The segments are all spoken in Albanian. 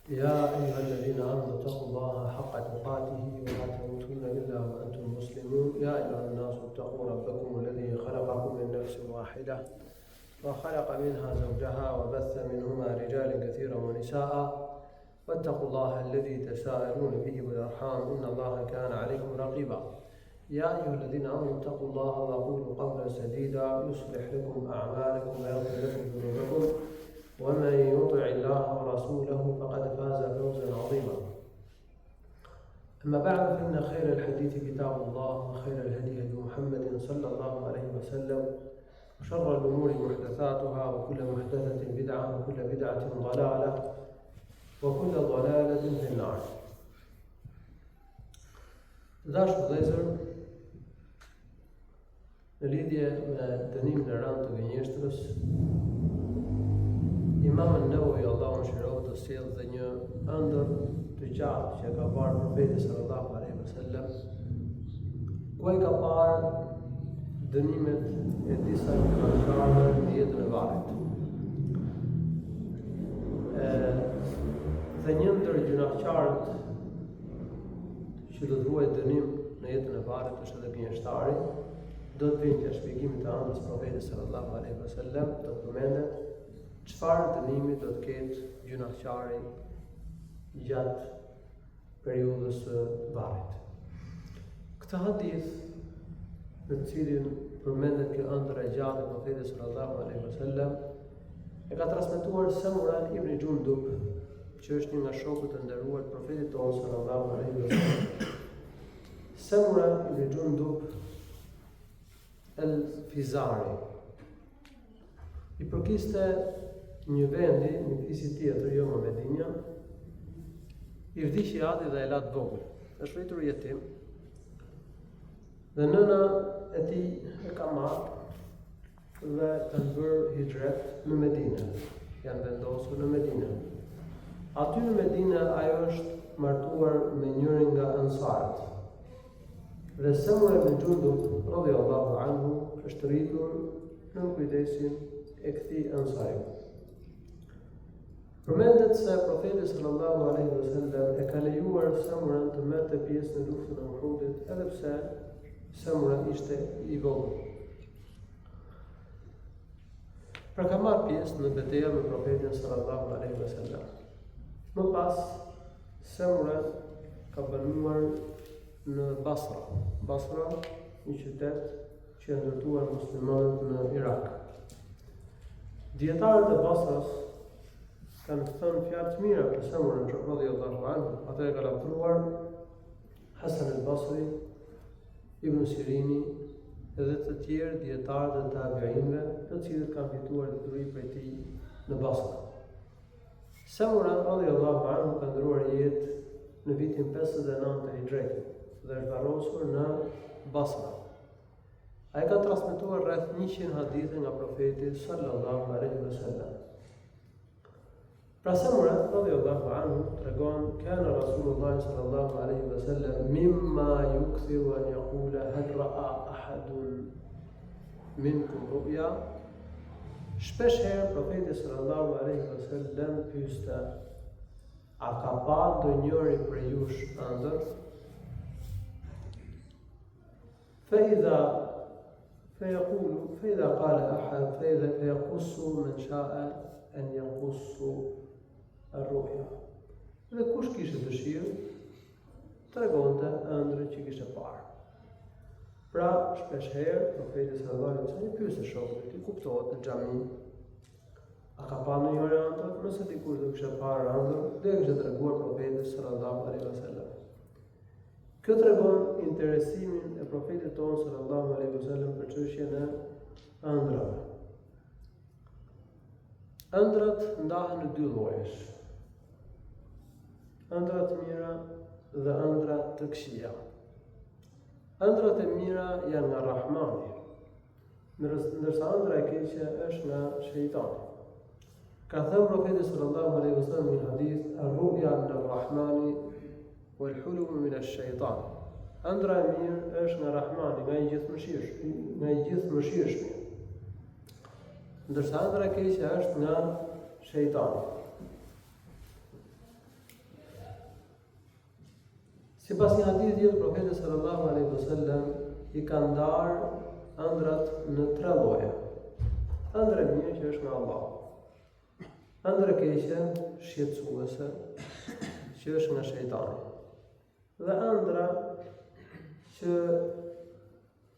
يا أيها الذين آمنوا اتقوا الله حق تقاته ولا تموتن إلا وأنتم مسلمون يا أيها الناس اتقوا ربكم الذي خلقكم من نفس واحدة وخلق منها زوجها وبث منهما رجالا كثيرا ونساء واتقوا الله الذي تساءلون به والأرحام إن الله كان عليكم رقيبا يا أيها الذين آمنوا اتقوا الله وقولوا قولا سديدا يصلح لكم أعمالكم ويغفر لكم ذنوبكم ومن يطع الله ورسوله فقد فاز فوزا عظيما أما بعد فإن خير الحديث كتاب الله وخير الهدي هدي محمد صلى الله عليه وسلم وشر الأمور محدثاتها وكل محدثة بدعة وكل بدعة ضلالة وكل ضلالة في النار. Dashur vëllezër, në lidhje me dënimin e rënd të gënjeshtrës, Imam an-Nawawi Allahu mëshiroft të sjell dhe një ëndër të gjatë që ka parë profeti sallallahu alaihi wasallam, ku ai ka parë dënimet e disa gjunaqtarëve në jetën e varrit. Dhe një ndër gjunaqtarët që do të ruajë dënim në jetën e varrit është edhe gënjeshtari, do të vinë të shpjegimit të ëndrës profetit sallallahu alaihi wasallam, do të përmendet çfarë dënimi do të ketë gjunaqari gjatë periudhës së varrit. Këtë hadith, në të cilin përmendet kjo ëndër e gjatë e profetit sallallahu alaihi wasallam, e ka transmetuar Samura ibn Jundub, që është një nga shokët e nderuar të profetit tonë sallallahu alaihi wasallam. Samura ibn Jundub el-Fizari i përkiste një vendi, një fisi tjetër, jo më Medinja, i vdiqi ati dhe e la të vogël. Është rritur jetim, dhe nëna e tij e ka marrë dhe kanë bërë hijret në Medinë. Janë vendosur në Medinë. Aty në Medinë ajo është martuar me njërin nga ansarët. Dhe Samura ibn Jundub radhiyallahu anhu është rritur në kujdesin e këtij ansari. Përmendet se profeti sallallahu alaihi wasallam e ka lejuar Samuran të merrte pjesë në luftën e Uhudit, edhe pse Samura ishte i vogël. Pra ka marrë pjesë në betejë me profetin sallallahu alaihi wasallam. Më pas, Samura ka banuar në Basra. Basra, një qytet që e ndërtuar muslimanët në Irak. Dietarët e Basras kanë thënë fjalë të mira për Samurën radhiyallahu anhu. Ata e kanë lavdruar Hasan al-Basri, Ibn Sirini dhe të tjerë dietarë të tabiinëve, të cilët kanë fituar dituri prej tij në Basra. Samura radhiyallahu anhu ka ndruar jetë në vitin 59 të Hijretit dhe është varrosur në Basra. Ai ka transmetuar rreth 100 hadithe nga profeti sallallahu alaihi wasallam. Pra Samura radhiyallahu anhu tregon kana Rasulullah sallallahu alaihi wasallam mimma yukthiru an yaqula hal ra'a ahadun minkum ru'ya. Shpesh herë profeti sallallahu alaihi wasallam pyeste: a ka parë ndonjëri prej jush ëndër? فإذا قال أحد فيقص من شاء أن يقص الرؤيا. Dhe kush kishte dëshirë, tregonte ëndrën që kishte parë. Pra, shpesh herë profeti sallallahu alaihi wasallam i pyeste shokët, ti kuptohet në xhami, a ka parë ndonjëri ëndër? Nëse dikush do kishte parë ëndër, do e kishte treguar profetit sallallahu alaihi wasallam. Kjo tregon interesimin e profetit tonë sallallahu alaihi wasallam për çështjen e ëndrave. Ëndrat ndahen në dy llojesh: ëndra të mira dhe ëndra të këqija. Ëndrat e mira janë nga Rahmani, ndërsa ëndra e keqe është nga shejtani. Ka thënë profeti sallallahu alaihi wasallam në hadith: "Ar-ru'ya min ar-Rahmani wal-hulum min ash-shaytan." Ëndra e mirë është nga Rahmani, nga i gjithëmëshirshmi. Ndërsa ëndra e keqe është nga shejtani. Sipas një hadithi tjetër, profeti sallallahu alaihi wasallam I ka ndarë ëndrat në 3 lloje. Ëndra e mirë që është nga Allahu. Ëndra e keqe, shqetësuese, që është nga shejtani. Dhe ëndra që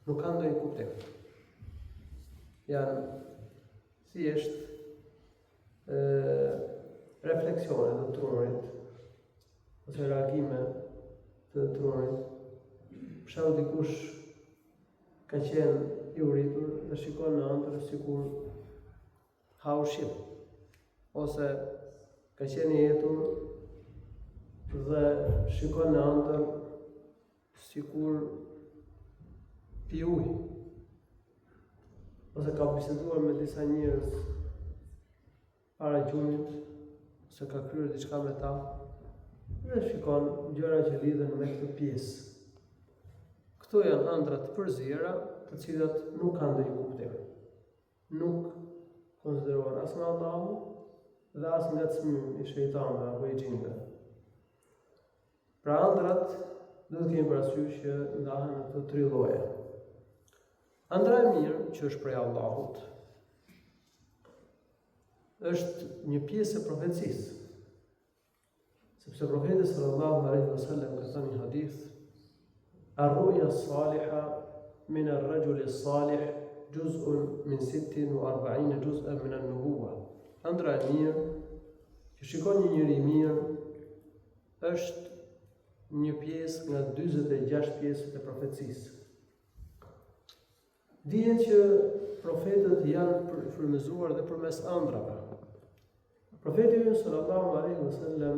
nuk kanë ndonjë kuptim. Janë thjesht refleksione të trunit, ose reagime të trunit. Për shembull, dikush ka qenë I uritur dhe shikon në ëndër sikur ha ushqim, ose ka qenë I jetur dhe shikon në ëndër sikur pi ujë, ose ka biseduar me disa njerëz para gjunit, ose ka kryer diçka me ta, dhe shikon gjëra që lidhen me këtë pjesë. Këto janë ëndra të përzierë, të cilat nuk kanë ndonjë kuptim. Nuk konsiderohen as nga Allahu dhe as nga çmimi I shejtanëve apo I xhinëve. Pra ëndrat do të kemi parasysh që ndahen në këto 3 lloje. Ëndra e mirë që është prej Allahut është një pjesë e profecisë. Sepse profeti sallallahu alaihi wasallam ka thënë një hadith: الرؤيا الصالحة من الرجل الصالح جزء من 46 جزءا من النبوة. Ëndra e mirë që shikon një njeri mirë është një pjesë nga 46 pjesët e profecisë. Dihet që profetët janë frymëzuar dhe përmes ëndrave. Profeti sallallahu alaihi wasallam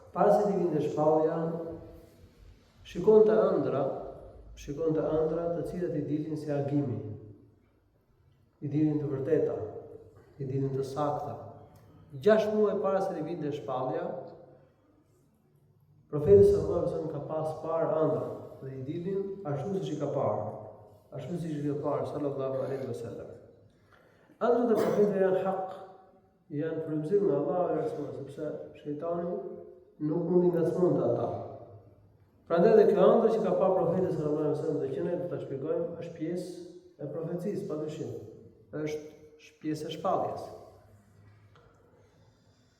pas se I vinte shpallja shikon të ëndra të cilat I dilin si argimi, I dilin të vërteta, I dilin të sakta. 6 muaj para se I vinte shpallja, profeti sallallahu alaihi wasallam ka pas parë ëndra dhe I dilin ashtu siç I ka parë, sallallahu alaihi wasallam. Ëndrat e profetit janë hak, janë frymëzim nga Allahu dhe Rasuli, sepse shejtani nuk mundi ngacmon ata. Prandaj dhe kjo ëndër që ka pa profeti sallallahu alaihi wasallam dhe që ne do ta shpjegojmë është pjesë e profecisë, padyshim. Është pjesë e shpalljes.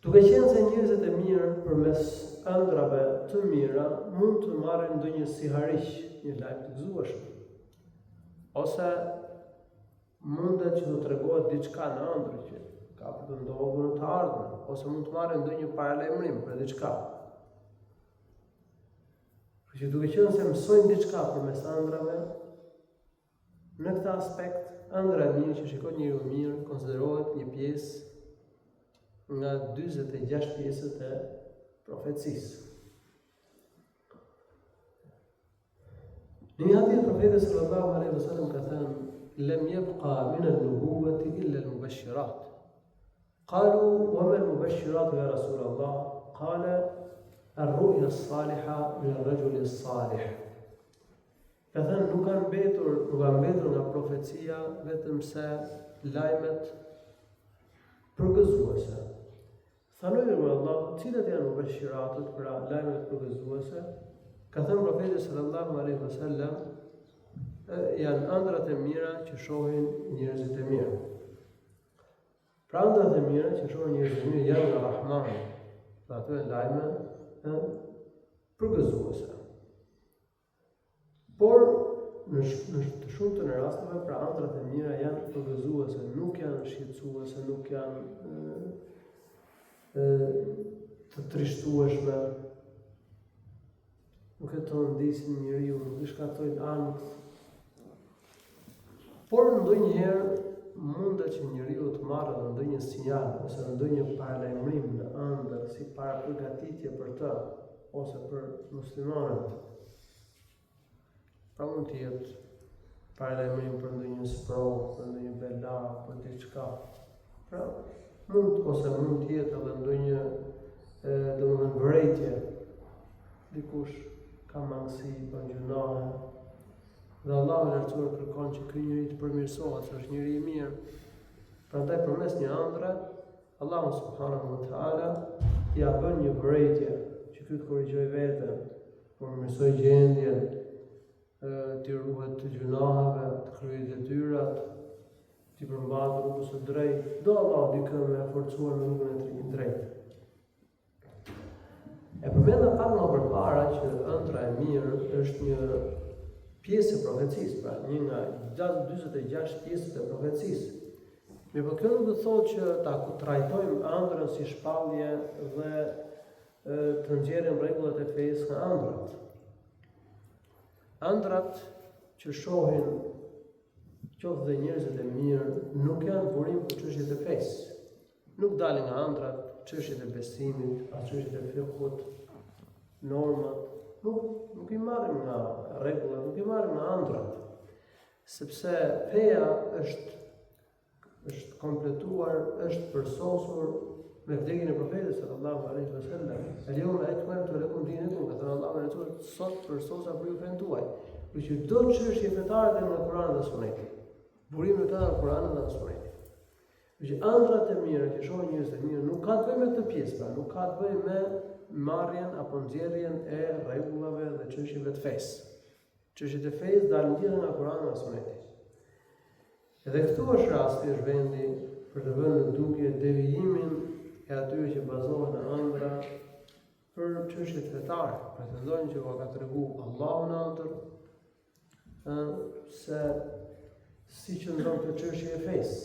Duke qenë se njerëzit e mirë përmes ëndrave të mira mund të marrin ndonjë sihariq, një lajm të gëzueshëm. Ose mundet që të tregohet diçka në ëndër që ka për të ndodhur në të ardhmen, ose mund të marrin ndonjë paralajmërim për diçka. Që duke qenë se mësojnë diçka përmes ëndrave, në këtë aspekt, ëndra e mirë që shikon njeriu mirë konsiderohet një pjesë nga 46 pjesët e profecisë. Në një hadith profeti sallallahu alaihi wasallam ka thënë: "Lam yabqa min an-nubuwwati illa al-mubashshirat." Qalu: "Wa ma al-mubashshirat ya Rasul Allah?" Qala: الرؤيا الصالحة من الرجل الصالح. Ka thënë nuk kanë mbetur nga profecia vetëm se lajmet përgëzuese. Thanojë me Allah, cilat janë mubashiratët, pra lajmet përgëzuese? Ka thënë profeti sallallahu alaihi wasallam, janë ëndrat e mira që shohin njerëzit e mirë. Pra ëndrat e mira që shohin njerëzit e mirë janë nga Rahmani. Pra ato janë lajme përgëzuese. Por në të shumtën e rasteve pra ëndrat e mira janë përgëzuese, nuk janë shqetësuese, nuk janë të trishtueshme, nuk e të ndisin njeriu, nuk I shkaktojnë ankth. Por ndonjëherë mundet që njeriu të marrë në ndonjë sinjal ose në ndonjë paralajmërim në ëndër si para përgatitje për të ose për muslimanët. Pra mund të jetë paralajmërim për ndonjë sprovë, për ndonjë bela, për diçka. Pra mund të jetë edhe ndonjë domethënë vërejtje. Dikush ka mangësi, bën gjunahe. Dhe Allahu I lartësuar kërkon që ky njeri të përmirësohet, se është njeri I mirë. Prandaj përmes një ëndre, Allahu subhanahu wa taala ja bën një vërejtje që ky të korrigjoj veten, por mësoj gjendjen, t'i ruhet të gjunaheve, të kryej detyrat, t'i përmbahet rrugës së drejtë, do Allah dikën me forcuar në rrugën e drejtë. E përmenda pak më përpara që ëndra e mirë është një pjesë e profecisë, pra një nga 46 pjesët e profecisë. Mirë, por kjo nuk do të thotë që ta trajtojmë ëndrën si shpallje dhe të nxjerrim rregullat e fesë nga ëndrat. Ëndrat që shohin qoftë dhe njerëzit e mirë nuk janë burim për çështjet e fesë. Nuk dalin nga ëndrat çështjet e besimit, as çështjet e fikut, normat, nuk i marrim nga rregullat, nuk i marrim nga ëndrat. Sepse feja është kompletuar, është përsosur me vdekjen e profetit sallallahu alaihi wasallam. El-yawma akmaltu lakum dinakum, ka thënë Allahu Rasul, sot përsosa për ju fen tuaj. Për që çdo çështje fetare dhe nga Kurani dhe Suneti. Burimi ka nga Kurani dhe Suneti. Për që ëndrat e mira që shohin njerëz të mirë nuk ka të bëjë me të pjesë, pra nuk ka të bëjë me marrjen apo nxjerrjen e rregullave dhe çështjeve të fesë. Çështjet e fesë dalin gjithë nga Kurani dhe Suneti. Edhe këtu është rasti, është vendi për të vënë në dukje devijimin e atyre që bazohen në ëndra për çështjet fetare. Pretendojnë që ka treguar Allahu në ëndër se si qëndron të çështje e fesë.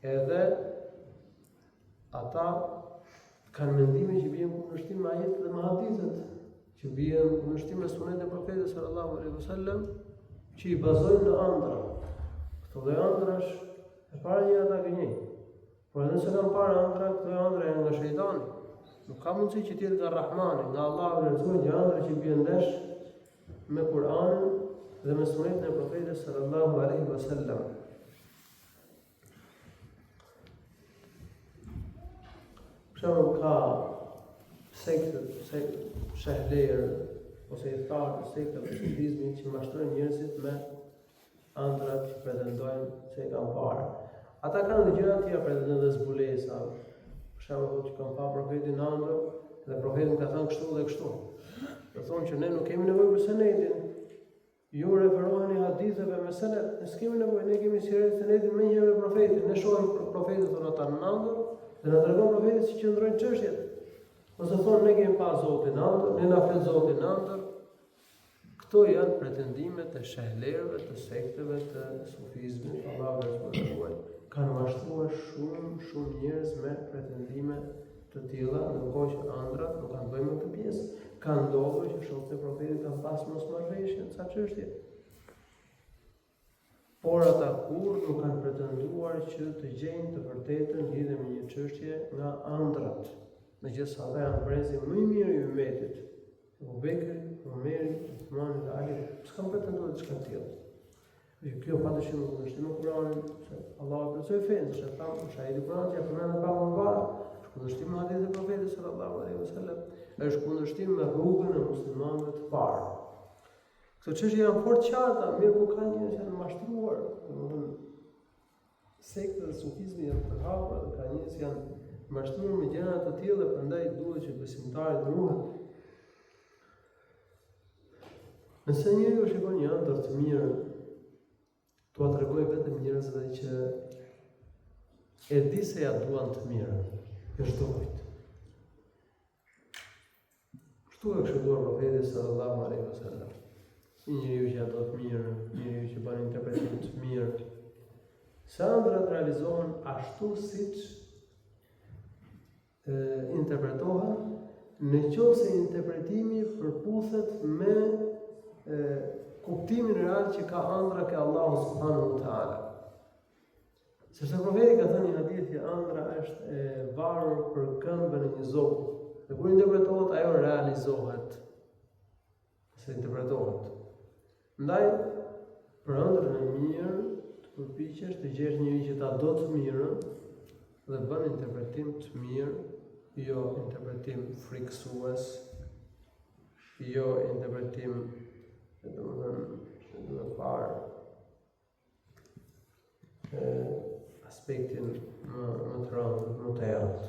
Edhe ata kanë mendime që bien kundërshtim me ajetet dhe me hadithet, që bien kundërshtim me sunetin e profetit sallallahu alaihi wasallam, që i bazojnë në ëndra. Këto dhe ëndrash e para një ata gënjej. Por edhe nëse kanë parë ëndra, këto ëndra janë nga shejtani. Nuk ka mundësi që tjetë nga Rahmani, nga Allahu i lartësuar, një ëndra që bie ndesh me Kur'anin dhe me sunetin e profetit sallallahu alaihi wasallam. Ka sektët, shehlerë, ose i tharë, sektët e sufizmit që mashtrojnë njerëzit me ëndrat që pretendojnë se i kanë parë. Ata kanë dhe gjëra tjera pretendojnë dhe zbulesa. Për shembull që kanë parë profetin në ëndër dhe profeti ka thënë kështu dhe kështu. Do thonë që ne nuk kemi nevojë për senetin. Ju referoheni haditheve me senet, ne s'kemi nevojë, ne kemi senetin me njëherë me profetin. Ne shohim profetin thonë ata në ëndër dhe na tregon profeti si qëndrojnë çështjet. Ose thonë ne kemi pa Zotin në ëndër, ne na flet Zoti në ëndër. Këto janë pretendimet e shehlerëve të sekteve të sufizmit, Allahu e shpëtoi. Kanë mashtruar shumë njerëz me pretendime të tilla, ndërkohë që ëndrat nuk kanë bëjmë me këtë pjesë. Ka ndodhur që shokët e profetit kanë pas mosmarrëveshje në ca çështje. Por ata kur nuk kanë pretenduar që të gjejnë të vërtetën lidhur me një çështje nga ëndrat. Megjithëse ata janë brezi më i mirë i ummetit. Abu Bekri, Omeri, Uthmani dhe Ali s'kan pretenduar diçka të tillë. Kjo padyshim nuk është në Kur'anin, se Allahu përcjell fen, se thamë shahidi Kur'an që përmend pa më parë, është kundërshtim me hadithin e profetit sallallahu alaihi wasallam, është kundërshtim me rrugën e muslimanëve të parë. Këto çështje janë fort qarta, mirë po ka njerëz që janë mashtruar, domethënë sektat e sufizmit janë të hapura, ka njerëz që janë mashtruar me gjëra të tilla dhe prandaj duhet që besimtarit të ruhet. Nëse njeriu shikon një ëndër të mirë, tua tregoj vetëm njerëzve që e di se ja duan të mirë, e shtokujt. Kështu e këshilluar profeti sallallahu alaihi wasallam. Një njeriu që ja do të mirë, një njeriu që bën interpretim të mirë. Sa ëndrat realizohen ashtu siç interpretohen, nëse interpretimi përputhet me kuptimin real që ka ëndra ke Allahu subhanahu wa taala. Sepse profeti ka thënë një hadith që ëndra është e varur për këmbën e një zogu. Dhe kur interpretohet ajo realizohet. Se interpretohet. Ndaj për ëndrën e mirë të përpiqesh të gjesh njëri që ta do të mirën dhe bën interpretim të mirë, jo interpretim frikësues, jo interpretim domethënë parë aspektin më të rëndë, më të errët.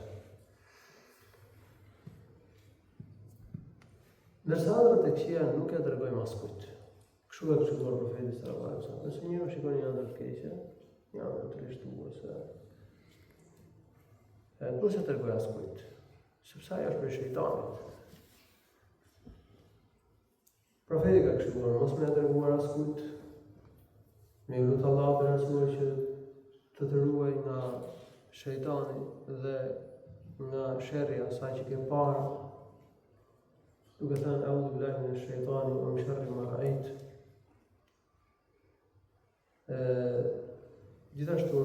Ndërsa ëndrat e këqija nuk e dërgojmë askujt. Kështu e këshilluar profeti sallallahu alaihi wasallam. Nëse njëri shikon një ëndër të keqe, një ëndër të lështuese, nuk se dërgoj askujt, sepse ajo është prej shejtanit. Profeti ka këshilluar mos me dërguar askujt, me lutë Allah për arsye që të ruaj nga shejtani dhe nga sherrri asaj që ke parë, duke thënë a'udhu billahi minash shaitani wa min sharri ma ra'ayt. Gjithashtu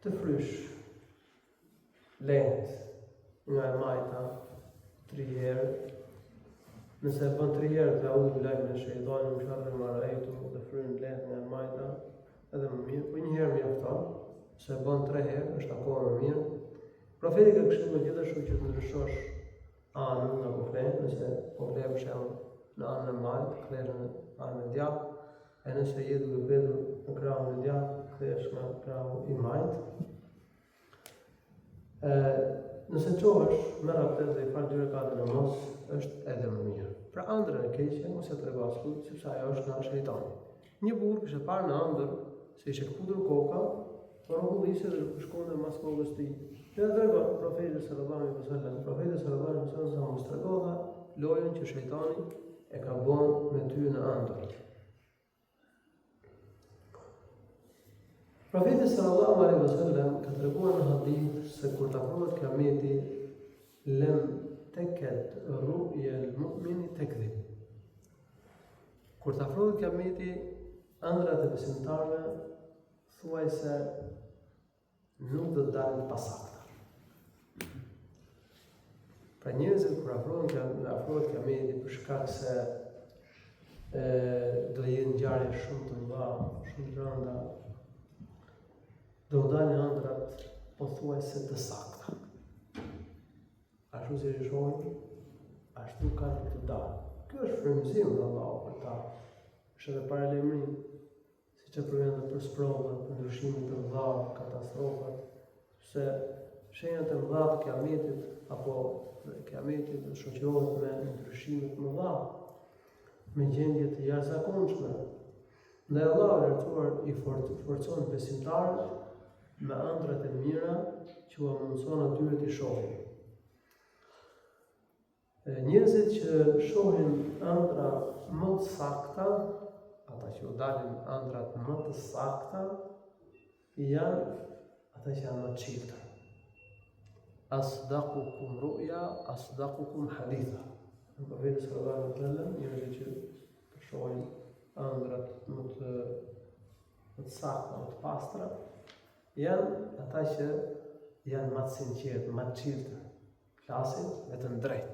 të frysh lehtë nga e majta 3 herë. Nëse bën 3 herë të a'udhu billahi minash shaitani wa min sharri ma ra'ayt, të fryn lehtë nga e majta, edhe më mirë, po një herë mjafton. Se bën 3 herë është akoma më mirë. Profeti ka këshilluar gjithashtu që të ndryshosh anën nga po flen, nëse po flen për shembull në anën e majtë, kthesh në anën e djathtë, e nëse je duke mbetur në krahun e djathtë, kthesh në krahun i majtë. Nëse çohesh me rapet dhe i fal 2 rekate namaz, është edhe më mirë. Pra ëndrrën e keqe mos e trego askujt, sepse ajo është nga shejtani. Një burr kishte parë në ëndër se ishte kputur koka, por rrugëllisë dhe shkonte mas kokës të tij. Dhe tregon profeti sallallahu alaihi wasallam, profeti sallallahu alaihi wasallam mos tregoha lojën që shejtani e ka bën me ty në ëndër. Profeti sallallahu alaihi wasallam ka treguar në hadith se kur të afrohet kiameti, lem teket ru'ya al-mu'mini takdhib. Kur të afrohet kiameti, ëndrat e besimtarëve thuaj se nuk do të dalin pasakta. Pra njerëzit kur afrohet kiameti për shkak se do jenë ngjarje shumë të mëdha, shumë të rënda, do dalin ëndrat pothuajse të sakta. Ashtu si e shohim, ashtu kanë të dalë. Kjo është frymëzim nga Allahu për ta. Është edhe paralajmërim, siç e përmendëm për sprovat, për ndryshimet e mëdha, katastrofat, se shenjat e mëdha të kiametit apo kiametit shoqërohet me ndryshime të mëdha, me gjendje të jashtëzakonshme. Ndaj Allahu i lartësuar i forcon besimtarët me ëndrat e mira që u mundson atyre të shohin. Njerëzit që shohin ëndra më të sakta, ata që u dalin ëndrat më të sakta, janë ata që janë më të çiltër. Asdaqukum ru'ya, asdaqukum haditha. Në profeti sallallahu alaihi wasallam, njerëzit që shohin ëndrat më të sakta, më të pastra, janë ata që janë më të sinqertë, më të çiltër. Flasin vetëm drejt,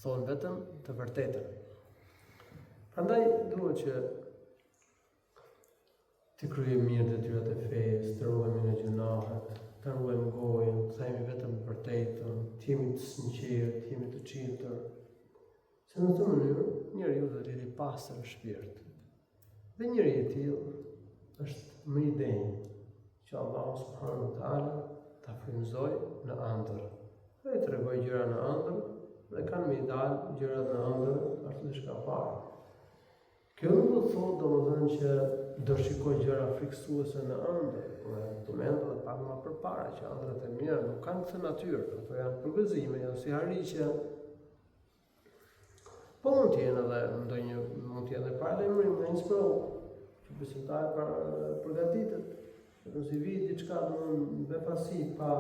thonë vetëm të vërtetën. Prandaj duhet që të kryejmë mirë detyrat e fesë, të ruajmë nga gjunahet, të ruajmë gojën, të themi vetëm të vërtetën, të jemi të sinqertë, të jemi të çiltër. Se në këtë mënyrë njeriu do të jetë i pastër në shpirt. Dhe njeriu i tillë është më i denjë që Allahu subhanahu wa taala ta frymëzoj në ëndër. Dhe i tregoj gjëra në ëndër dhe kanë me i dalë gjërat në ëndër ashtu siç ka parë. Kjo nuk do të thotë domethënë që do shikoj gjëra frikësuese në ëndër, do mendo edhe pak më përpara që ëndrat e mira nuk kanë këtë natyrë, ato janë përgëzime, janë si harriqe. Po mund të jenë edhe paralajmërim, në një sprov, që besimtari përgatitet, nëse vi diçka domethënë befasi pa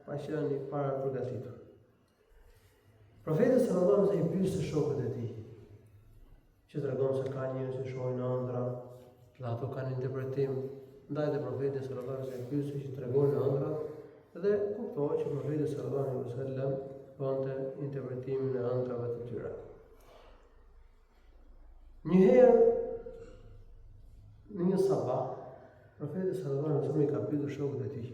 qenë para përgatitur. Profeti sallallahu alaihi wasallam i pyeti shokët e tij, që tregon se ka njerëz që shohin ëndra, dhe ato kanë interpretim ndaj të profetit sallallahu alaihi wasallam, pyetje që tregojnë ëndrat, dhe kuptohet që profeti sallallahu alaihi wasallam bënte interpretimin e ëndrave të tyre. Njëherë në një sabah, profeti sallallahu alaihi wasallam i ka pyetur shokët e tij: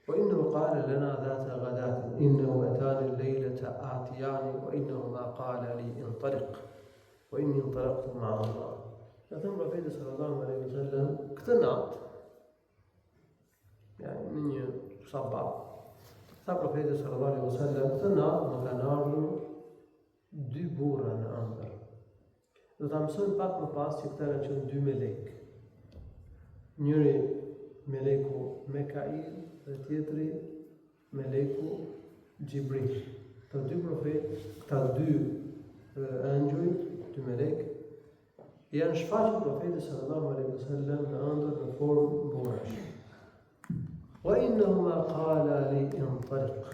وإنه قال لنا ذات غداة إنه أتاني الليلة آتياني وإنه ما قال لي انطلق وإني انطلقت مع الله. Thënë profeti sallallahu alaihi wasallam këtë natë, në një sabah, tha profeti sallallahu alaihi wasallam, këtë natë më kanë ardhur dy burra në ëndër. Do ta mësojmë pak më pas që këta kanë qenë dy melek. Njëri meleku Mekail dhe tjetri meleku Gjibril. Këta dy profetë, këta dy ëngjëj, dy melek, janë shfaqur profetit sallallahu alaihi wasallam në ëndër në formë burrash. Wa innahuma qala li intaliq.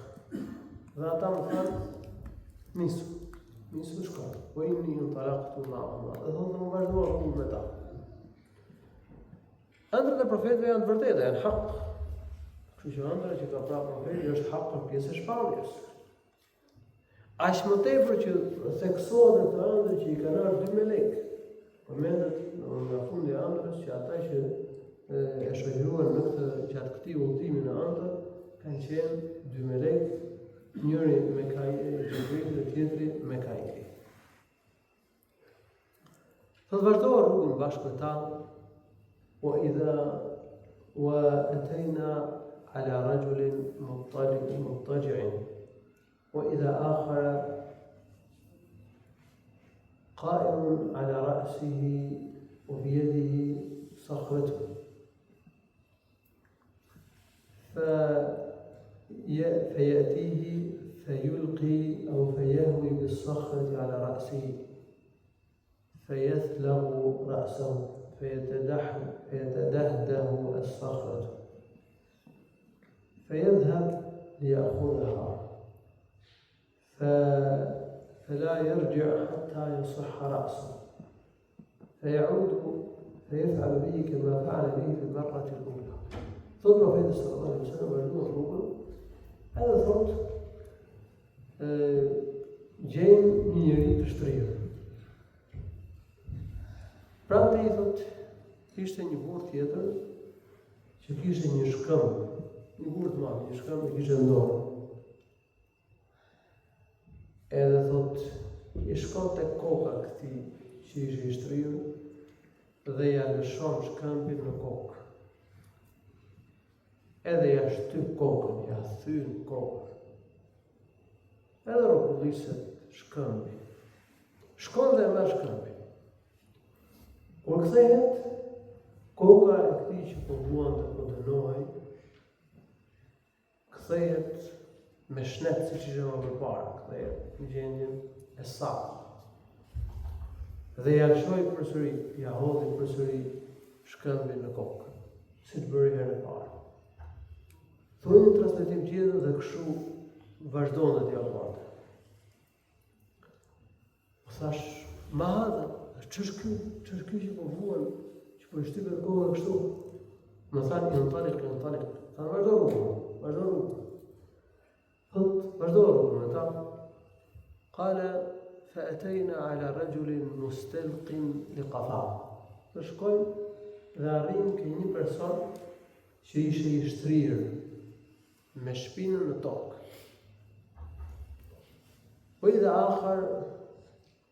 Dhe ata më thanë, nisu shko. Wa inni intalaqtu ma'ahuma. Dhe thonë më vazhdua rrugën me ta. Ëndrat e profetëve janë të vërteta, janë hak. Kështu që ëndra që ka pra profeti është hak për pjesë e shpalljes. Aq më tepër që theksohet të ëndër që i kanë ardhur dy melek. Përmendet nga fundi i ëndrës që ata që e shoqëruan në gjatë këtij udhëtimi në ëndër kanë qenë dy melek, njëri Mekail, Gjibril dhe tjetri Mekail. Thotë vazhdova rrugën bashkë me ta, wa atayna ala rajulin muttaji'in wa idha akhara قائم على رأسه وبيده صخرة فيأتيه فيلقي أو فيهوي بالصخرة على رأسه فيثلغ رأسه فيتدهده الصخرة فيذهب ليأخذها فلا يرجع حتى يصح رأسه فيعود فيفعل به كما فعل به في المرة الأولى. ثم النبي صلى الله عليه وسلم يقول هذا ثوت جين njëri të shtrirë. Prandaj i thot, ishte një burr tjetër që kishte një shkëmbë, një burr të madh, një shkëmbë kishte në dorë. Edhe thot, i shkon tek koka këtij që ishte i shtrirë dhe ja lëshon shkëmbin në kokë. Edhe ja shtyp kokën, ja thyn kokën. Edhe rrokulliset shkëmbi. Shkon dhe merr shkëmbin. Kur kthehet, koka e këtij që po duan të dënohej, kthehet me shnet siç ishte më përpara, kthehet në gjendjen e saktë. Dhe ja lëshoi përsëri, ja hodhi përsëri shkëmbin në kokë, siç bëri herën e parë. Thonë një transmetim tjetër dhe kështu vazhdon dhe dialogu. Thash, ma hadha, ç'është ky që po vuan, që po i shtypet koka kështu? Më thanë, intaliq. Thanë, vazhdo rrugën. Thot, vazhdo rrugën me ta. Qala, فأتينا على رجل مستلق لقفاه. Të shkojmë dhe arrim ke një person që ishte i shtrirë me shpinën në tokë. وإذا آخر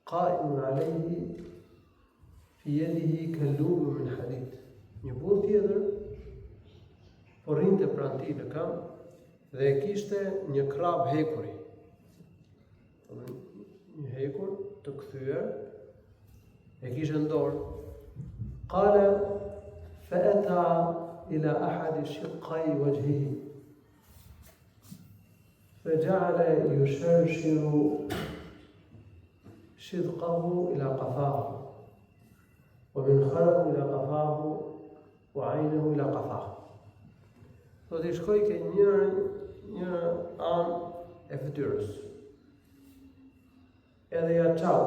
قائم عليه في يده كلوب من حديد. Një burr tjetër po rrinte pranë tij në këmbë dhe kishte një krap hekuri. Një hekur të kthyer e kishte në dorë. Qala فأتى إلى أحد شقي وجهه فجعل يشرشر شدقه إلى قفاه ومنخره إلى قفاه وعينه إلى قفاه. Thotë i shkoi ke një anë e fytyrës. Edhe ja çau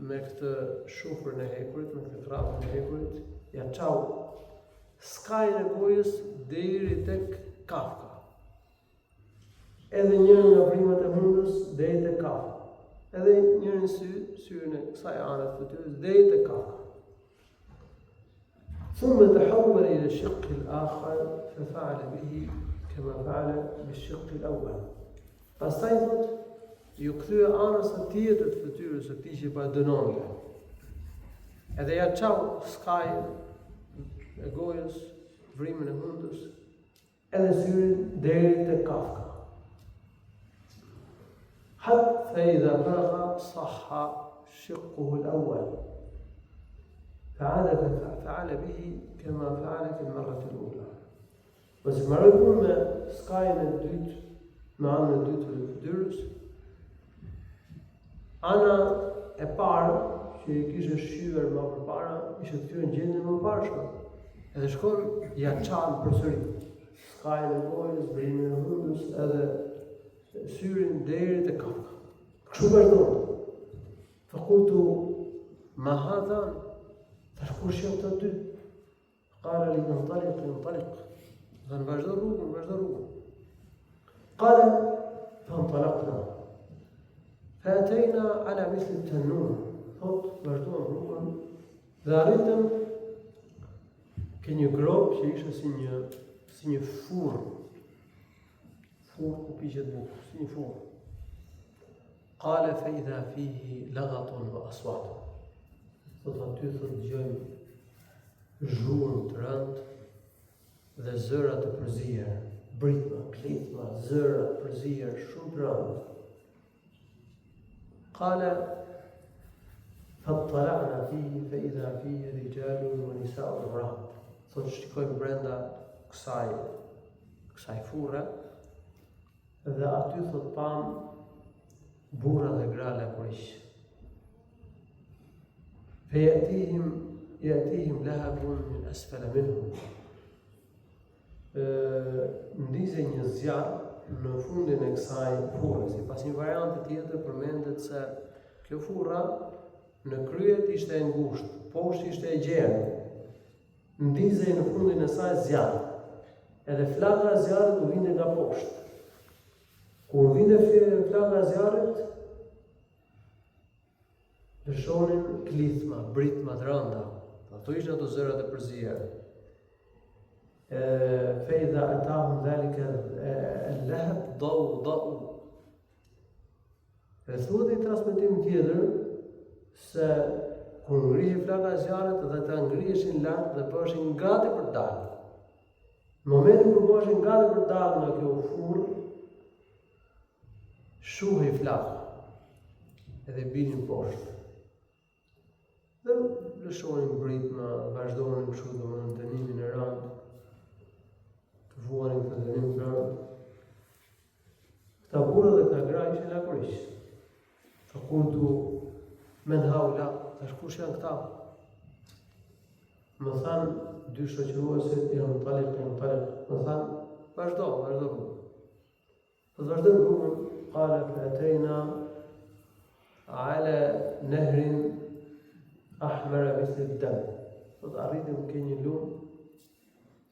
me këtë shufrën e hekurit, me këtë krapën e hekurit, ja çau skajin e gojës deri tek kafka. Edhe njërin nga vrimat e hundës deri tek kafka. Edhe njërin syrin e kësaj ane të fytyrës deri tek kafka. ثم تحول إلى الشق الآخر ففعل به كما فعل بالشق الأول. Pastaj thot, ju kthye anës së tjetër të fytyrës së këtij që pa dënonte. Edhe ja çau skajin e gojës, vrimin e hundës, edhe syrin deri te kafka. حتى إذا بلغ صح شقه الأول فعل به كما فعل في المرة الأولى. بس ما يكون سكاين الدوت مع الدوت الفدرس أنا أبار që i kishe shqyver më përpara, ishe të tyre në gjendje më parshme. Edhe shkon, ja qanë përsëri. Skajnë e gojës, brimin e hundës, edhe syrin deri te kafka. Kështu vazhdon. Fakultu ma hadhan, thash kush janë këta dy? Qala li nëntalik. Dhe në vazhdo rrugën. Qala, فانطلقنا فأتينا على مثل التنور. Thot, vazhdojmë rrugën dhe arritëm ke një grop që ishte si një furr ku piqet bukë, si një furr. Qala fa idha fihi laghatun wa aswat. Thot aty dëgjojmë zhurmë të rëndë dhe zëra të përzier, britma, klitma, zëra të përzier shumë të rëndë. Qala فاطلعنا فيه فإذا فيه رجال ونساء امرأة. Thot shikojmë brenda kësaj furre dhe aty thot pam burra dhe gra lakurish. فيأتيهم لهب من أسفل منهم. Ndizej një zjarr në fundin e kësaj furre. Sipas një varianti tjetër përmendet se kjo furra në kryet ishte e ngushtë, poshtë ishte e gjerë. Ndizej në fundin e saj zjarr. Edhe flaka e zjarrit u vinte nga poshtë. Kur vinte flaka e zjarrit, lëshonin klithma, britma të rënda. Ato ishin ato zërat e përziera. فإذا أتاهم ذلك اللهب ضوء. Dhe thuhet një transmetim tjetër se kur ngrihe flaka e zjarrit dhe ta ngriheshin lart dhe bëheshin gati për të dalë. Në momentin kur bëheshin gati për të dalë nga kjo furrë, shuhej flaka edhe binin poshtë. Dhe lëshonin britma, vazhdonin kështu domethënë dënimin e rëndë, të vuanin këtë dënim të rëndë. Këta burra dhe këta gra ishin lakurish. Fakultu men haula, tash kush janë këta? Më thanë dy shoqëruesit janë talik. Më thanë vazhdo. Po vazhdojmë rrugën. Qala fa'atayna ala nahrin ahmar mithl ad-dam. Po arritëm ke një lum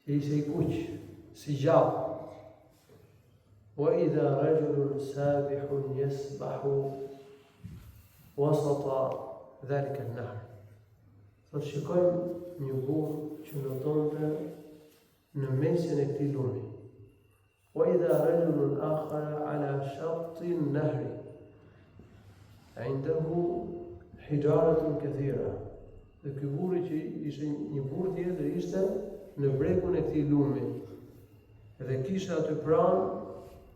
që ishte i kuq, si gjallë. Wa idha rajulun sabihun yasbahu وسط ذلك النهر. Thot shikojmë një burr që ndodonte në mesin e këtij lumi. وإذا رجل آخر على شط النهر عنده حجارة كثيرة. Dhe ky burri që ishte një burr tjetër ishte në bregun e këtij lumi dhe kishte aty pranë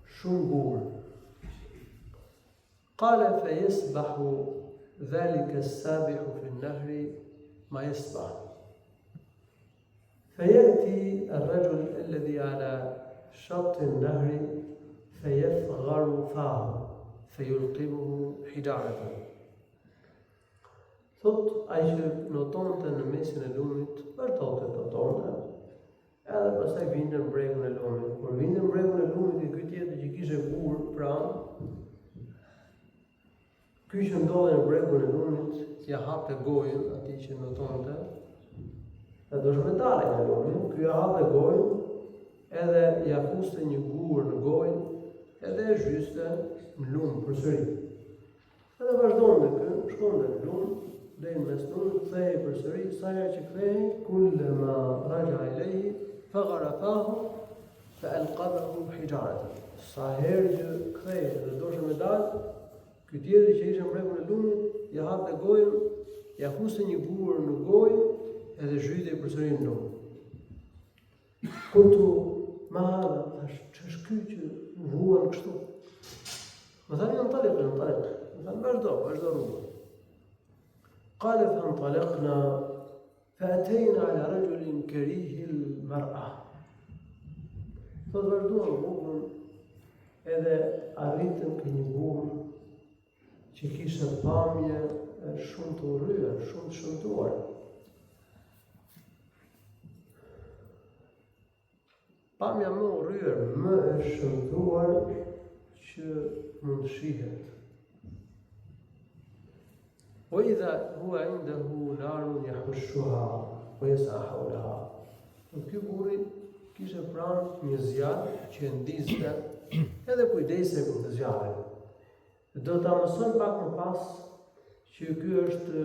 shumë burr. قال فيسبح ذلك السابح في النهر ما يسبح فيأتي الرجل الذي على شط النهر فيفغر فاه فيلقمه حجارة. Thot ai që notonte në mesin e lumit, vazhdonte të notonte. Edhe pastaj vinte në bregun e lumit. Kur vinte në bregun e lumit, ky tjetër që kishte burr pranë, ky që ndodhej në bregun e lumit, ja hapte gojën atij që notonte. Dhe do të dalë nga lumi, ky ja hapte gojën, edhe ja fuste një gur në gojë, edhe e zhyste në lum përsëri. Edhe vazhdonte ky, shkonte në lum, deri në mes lumit, kthehej përsëri, sa herë që kthehej, kullama raja ilayhi fagharafahu fa'alqabahu hijaratan. Sa herë që kthehej dhe doshte me dalë, ky tjetri që ishte në bregun e lumit, ja hapte gojën, ja fuste një gur në gojë, edhe zhytej përsëri në lum. Kuntu ma hadha, ç'është ky që vuan kështu? Më thanë janë انطلق. Vazhdo rrugën. قال فانطلقنا فأتينا على رجل كريه المرأة. Vazhduam rrugën edhe arritëm ke një burr që kishte pamje shumë të urryer, shumë të shëmtuar. Pamja më urryer, më e shëmtuar që mund shihet. وإذا هو عنده نار يحشها ويسعى حولها. Ky burri kishte pranë një zjarr që ndizte edhe kujdesej për të zjarrin. Do ta mësoj pak më pas që ky është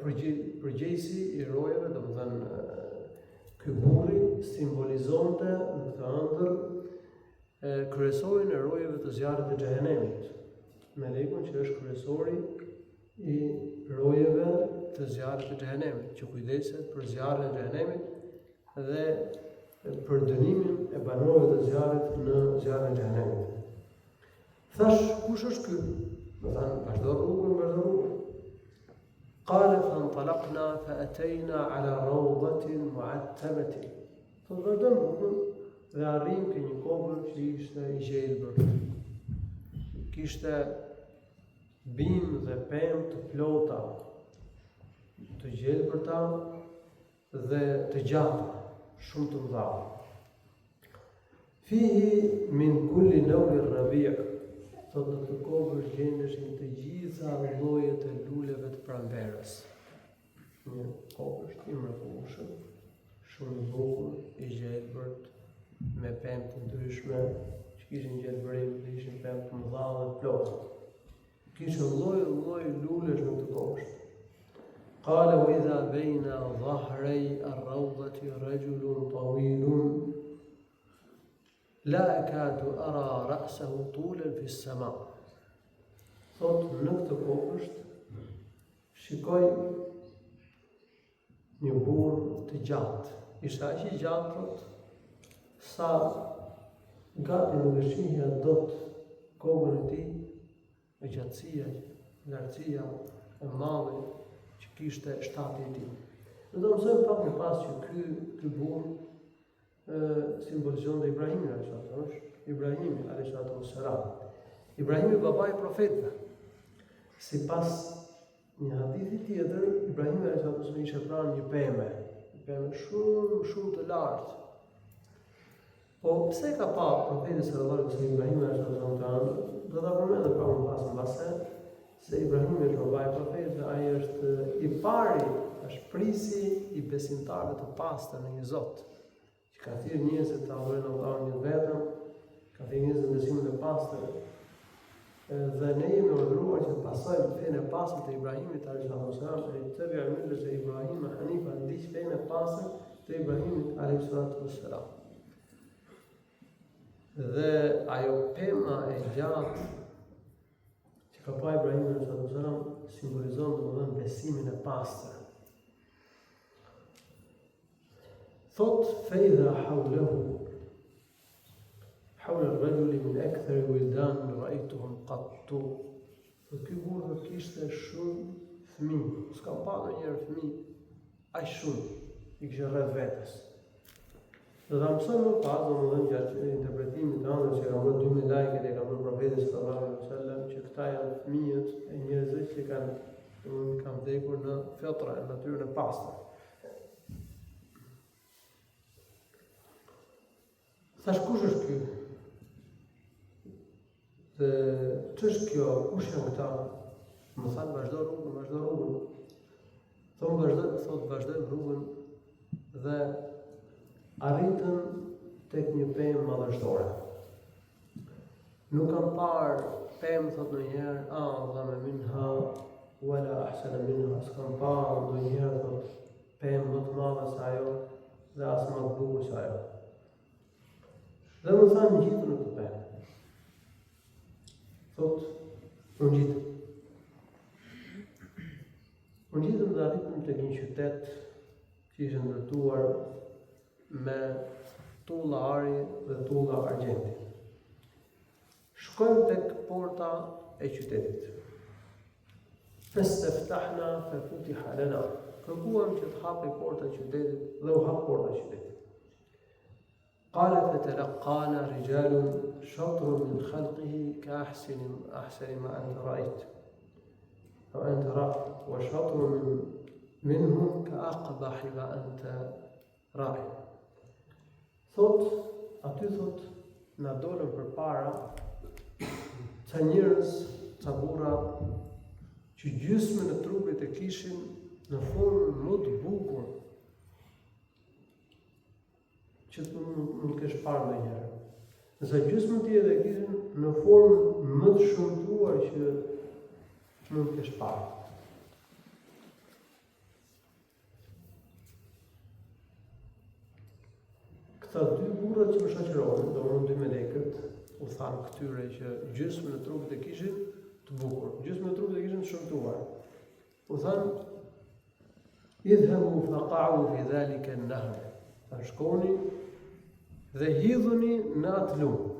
përgjegjësi i rojeve, domethënë ky burri simbolizonte në këtë ëndër kryesorin e rojeve të zjarrit të xhehenemit. Melekun që është kryesori i rojeve të zjarrit të xhehenemit, që kujdeset për zjarrin e xhehenemit dhe për dënimin e banorëve të zjarrit në zjarrin e xhehenemit. Thash, kush është ky? Do të thënë, vazhdo rrugën. قال فانطلقنا فأتينا على روضة معتبة. Vazhdojmë rrugën dhe arrim ke një kopër që ishte i gjelbër. Kishte bimë dhe pemë të plota, të gjelbërta dhe të gjata, shumë të mëdha. Fihi min kulli naw'i rabi'. Thotë në të kopër gjendeshin të gjitha llojet e luleve të pranverës. Një kopër i mrekullueshëm, shumë i bukur, i gjelbërt, me pemë të ndryshme, që kishin gjelbërim, ishin pemë të mëdha dhe të plota. Kishte lloj lulesh në të kopër. قال وإذا بين ظهري الروضة رجل طويل لا أكاد أرى رأسه طولا في السماء. Thot në këtë kopësht shikoj një burr të gjatë. Ishte aq i gjatë thot, sa gati nuk e shihja dot kokën e tij, me gjatësia, lartësia e madhe që kishte shtati i tij. Ne do të mësojmë pak më pas që ky burr simbolizon dhe Ibrahimin alayhis Ibrahimi alayhis salam. Ibrahimi babai i profetëve. Sipas një hadithi tjetër, Ibrahimi alayhis salam ishte pranë një pemë shumë të lartë. Po pse ka pa profeti sallallahu alaihi wasallam Ibrahimi alayhis salam? Do ta përmendë pak më pas mbase se Ibrahimi është babai i profetëve, ai është i pari, është prisi i besimtarëve të pastër në një Zot. Ka thirrë njerëzit të adhurojnë Allahun një vetëm, ka thirrë njerëzit në besimin e pastër. Dhe ne jemi urdhëruar që të pasojmë fenë e pastër të Ibrahimit alayhis salam, të vëmendë se Ibrahim Hanifa ndiq fenë e pastër të Ibrahimit alayhis salam. Dhe ajo pema e gjatë që ka pa Ibrahim alayhis salam simbolizon domethënë besimin e pastër. Thot فإذا حوله حول الرجل من أكثر ولدان رأيتهم قط. Ky burr kishte shumë fëmijë, s'ka pa ndonjëherë fëmijë aq shumë, i kishte rreth vetes. Do ta mësojmë më pas, domethënë gjatë interpretimit të ëndër që ka bërë 2000 lajket e ka bërë profeti sallallahu alaihi wasallam, që këta janë fëmijët e njerëzve që kanë vdekur në fetra, në natyrën e pastër. Thash, kush është ky? Dhe ç'është kjo? Kush janë këta? Më thanë vazhdo rrugën. Vazhdojmë rrugën dhe arritën tek një pemë madhështore. Nuk kam parë pemë, thot ndonjëherë, a'zama minha wala ahsana minha. S'kam parë ndonjëherë thot pemë më të madhe se ajo dhe as më të bukur se ajo. Dhe më thanë ngjitu në këtë pemë. Thot, unë gjitëm dhe arritëm tek një qytet që ishte ndërtuar me tulla ari dhe tulla argjenti. Shkojmë tek porta e qytetit. Fastaftahna fafutiha lana. Kërkuam që të hapej porta e qytetit dhe u hap porta e qytetit. قال فتلقانا رجال شطر من خلقه كأحسن ما أنت رأيت أو أنت رأى وشطر منهم كأقبح ما أنت رأي. Aty thot, na dolën përpara ca njerëz, ca burra që gjysmën e trupit e kishin në formën më të bukur që nuk kesh parë ndonjëherë. Nëse gjysmën tjetër e kishin në formën më të shëmtuar që nuk kesh parë. Këta dy burrat që më shoqëronin, domethënë dy melekët, u thanë këtyre që gjysmën e trupit e kishin të bukur, gjysmën e trupit e kishin të shëmtuar. U thanë: "Idhhabu faqa'u fi dhalika an-nahr." Ta shkoni dhe hidhuni në atë lumë.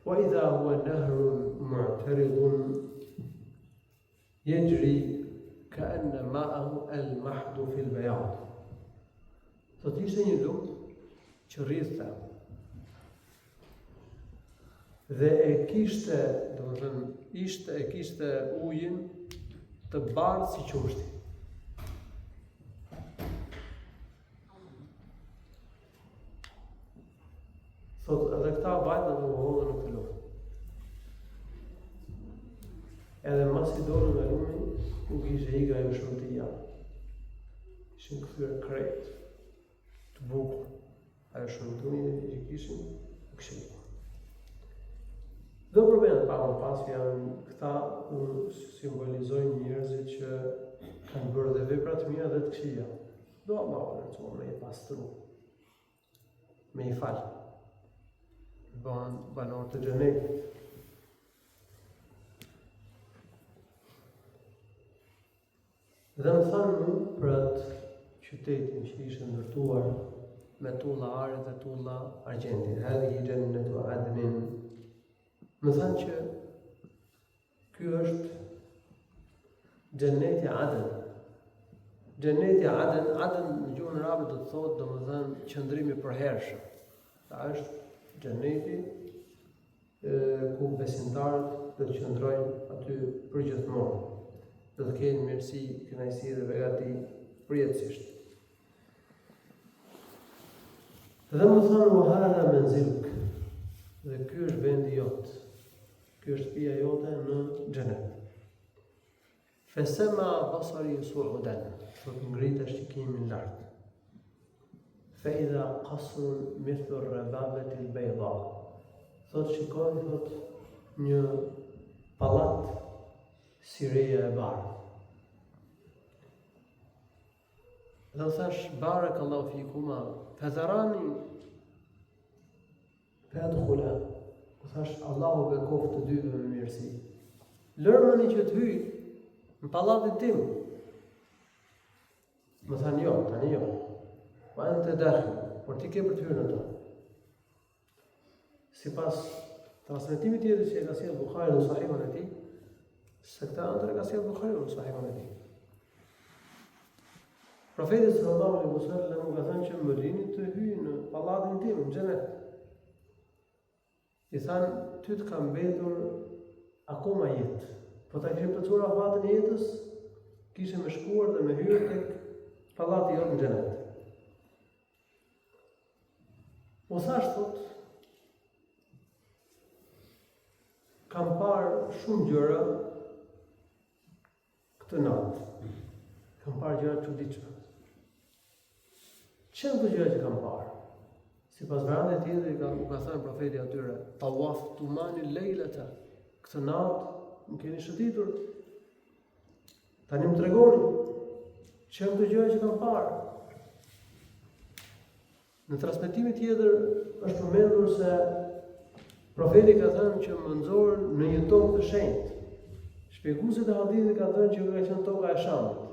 Wa idha huwa nahrun mu'taridun yajri ka'anna ma'ahu al-mahdu fi al-bayad. Sot ishte një lumë që rrithte dhe e kishte, domethënë, e kishte ujin të bardhë si qushti. Thot, edhe këta vajtë dhe u hodhën në këtë lumë. Edhe mas i dorën nga lumi, nuk ishte iga jo shëmtia. Ishin këthyre krejt, të bukur. Ajo shëmtunin që kishin, nuk shëmtunin. Do përmenet pa më pas janë këta simbolizojnë njerëzit që kanë bërë dhe vepra të mira dhe të këqija. Do Allahu në çon me i pastru, me i fal. Bën banor të xhenetit. Dhe më thanë mu për atë qytetin që ishte ndërtuar me tulla are dhe tulla argjendi. Hadhihi jannatu adnin. Më thanë që ky është Xheneti Aden. Xheneti Aden, Aden në gjuhën arabe do të thotë domethënë qëndrimi i përhershëm. Ta është xheneti ku besimtarët do të qëndrojnë aty përgjithmonë. Do të kenë mirësi, kënaqësi dhe begati përjetësisht. Dhe më thanë wa hadha manziluk. Dhe ky është vendi jot. Ky është shtëpia jote në xhenet. Fesema basari su'udan, thot ngritë shqikimin lart. Fa idha qasrun mithlu ar-rababati al-bayda. Thot shikoj, thot një pallat si reja e bardhë. Dhe thash barakallahu fikuma, fadharani fadkhula. Thash Allahu bekoft të dyve me mirësi. Lërmëni që të hyj në pallatin tim. Më thanë jo, tani jo. Ma në të dakhil, por ti ke për të hyrë në to. Sipas transmetimit tjetër që e ka sjellë Buhariu në Sahihun e tij, se këta ëndër e ka sjellë Buhariu në Sahihun e tij. Profeti sallallahu alaihi wasallam ka thënë që më lini të hyj në pallatin tim, në xhenet. I thanë, ty të kam mbetur akoma jetë. Po ta kishe plotësuar afatin e jetës, kishe me shkuar dhe me hyrë tek pallati jot në xhenet. U thash, thot, kam parë shumë gjëra këtë natë. Kam parë gjëra çuditshme. Çfarë do gjëra që kam parë? Sipas verandës tjetër u ka thënë profeti atyre, tawaf tumani lejlata. Këtë natë më keni shëtitur. Tani më tregoni çfarë do gjëra që kam parë. Në transmetimin tjetër është përmendur se profeti ka thënë që më nxorën në një tokë të shenjtë. Shpjeguesit e hadithit kanë thënë që ka qenë toka e Shamit,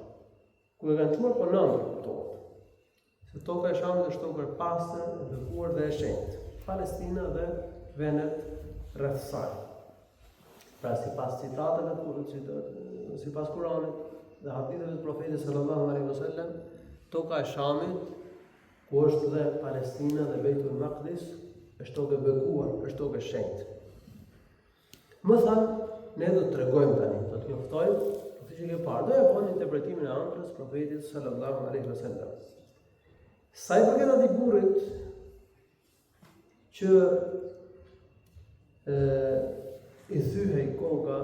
ku e kanë çuar po nëndër tokë. Se toka e Shamit është tokë e pastër, e bekuar dhe e shenjtë. Palestina dhe vendet rreth saj. Pra sipas citateve, sipas Kuranit dhe haditheve të profetit sallallahu alaihi wasallam, toka e Shamit, ku është dhe Palestina dhe Beitul Maqdis, është tokë e bekuar, është tokë e shenjtë. Më thanë, ne do të tregojmë tani, do të njoftojmë, që ke parë, do e po një interpretimin e ëndrrës profetit sallallahu alaihi wasallam. Sa i përket atij burrit që i thyhej koka,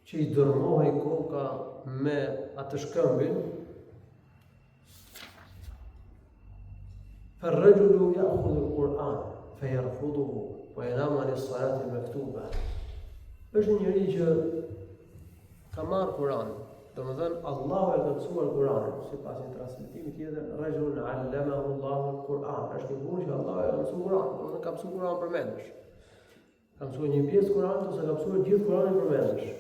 që i dërmohej koka me atë shkëmbin, فالرجل يأخذ القرآن فيرفضه وينام عن الصلاة المكتوبة. Është njëri që ka marrë Kur'anin, domethënë Allahu e ka mësuar Kur'anin, sipas një transmetimi tjetër, rajulun allamahu Allahu al-Qur'an, është një burr që Allahu e ka mësuar Kur'anin, domethënë ka mësuar Kur'anin përmendesh. Ka mësuar një pjesë të Kur'anit ose ka mësuar gjithë Kur'anin përmendesh.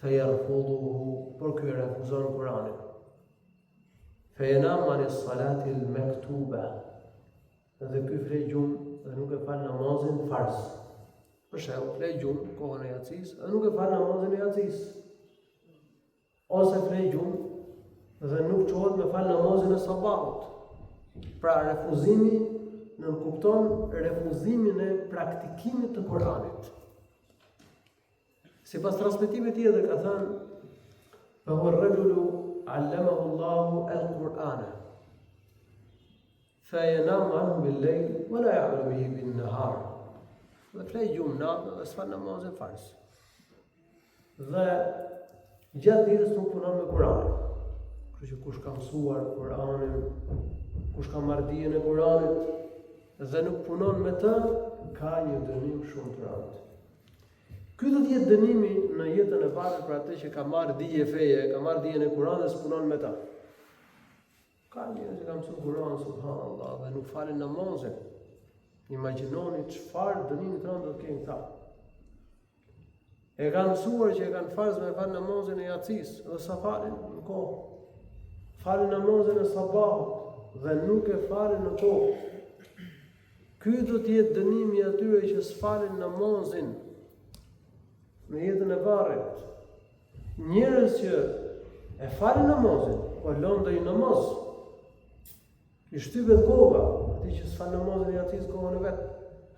Fayarfuduhu, por ky refuzon Kur'anin. Fayanam an as-salati al-maktuba. Dhe ky flej gjumë dhe nuk e fal namazin farz. Për shembull, flej gjumë kohën e yacis dhe nuk e fal namazin e yacis. Ose flej gjumë dhe nuk çohet me fal namazin e sabahut. Pra refuzimi nënkupton refuzimin e praktikimit të Kuranit. Sipas transmetimit tjetër ka thënë: "Fa huwa ar-rajulu 'allamahu Allahu al-Qur'ana fa yanamu anhu bil-layl wa la ya'malu bihi bin-nahar." Dhe flej gjumë natë dhe s'fal namazin farz. Dhe gjatë ditës nuk punon me Kur'anin. Kështu që kush ka mësuar Kur'anin, kush ka marrë dijen e Kur'anit dhe nuk punon me të, ka një dënim shumë të rëndë. Ky do të jetë dënimi në jetën e parë për atë që ka marrë dije feje, ka marrë dijen e Kur'anit dhe s'punon me ta. Ka njerëz që kanë mësuar Kur'anin, subhanallahu, dhe nuk falin namazin. Imagjinoni çfarë dënimi të rëndë do të kenë këta. E kanë mësuar që e kanë farz me fal namazin e yacis dhe sa falin në kohë. Falin namazin e sabahut dhe nuk e falin në kohë. Ky do të jetë dënimi i atyre që s'falin namazin në jetën e varrit. Njerëz që e falin namazin, po lënë ndonjë namaz, i shtypet koha, atij që s'fal namazin e yacis kohën e vet,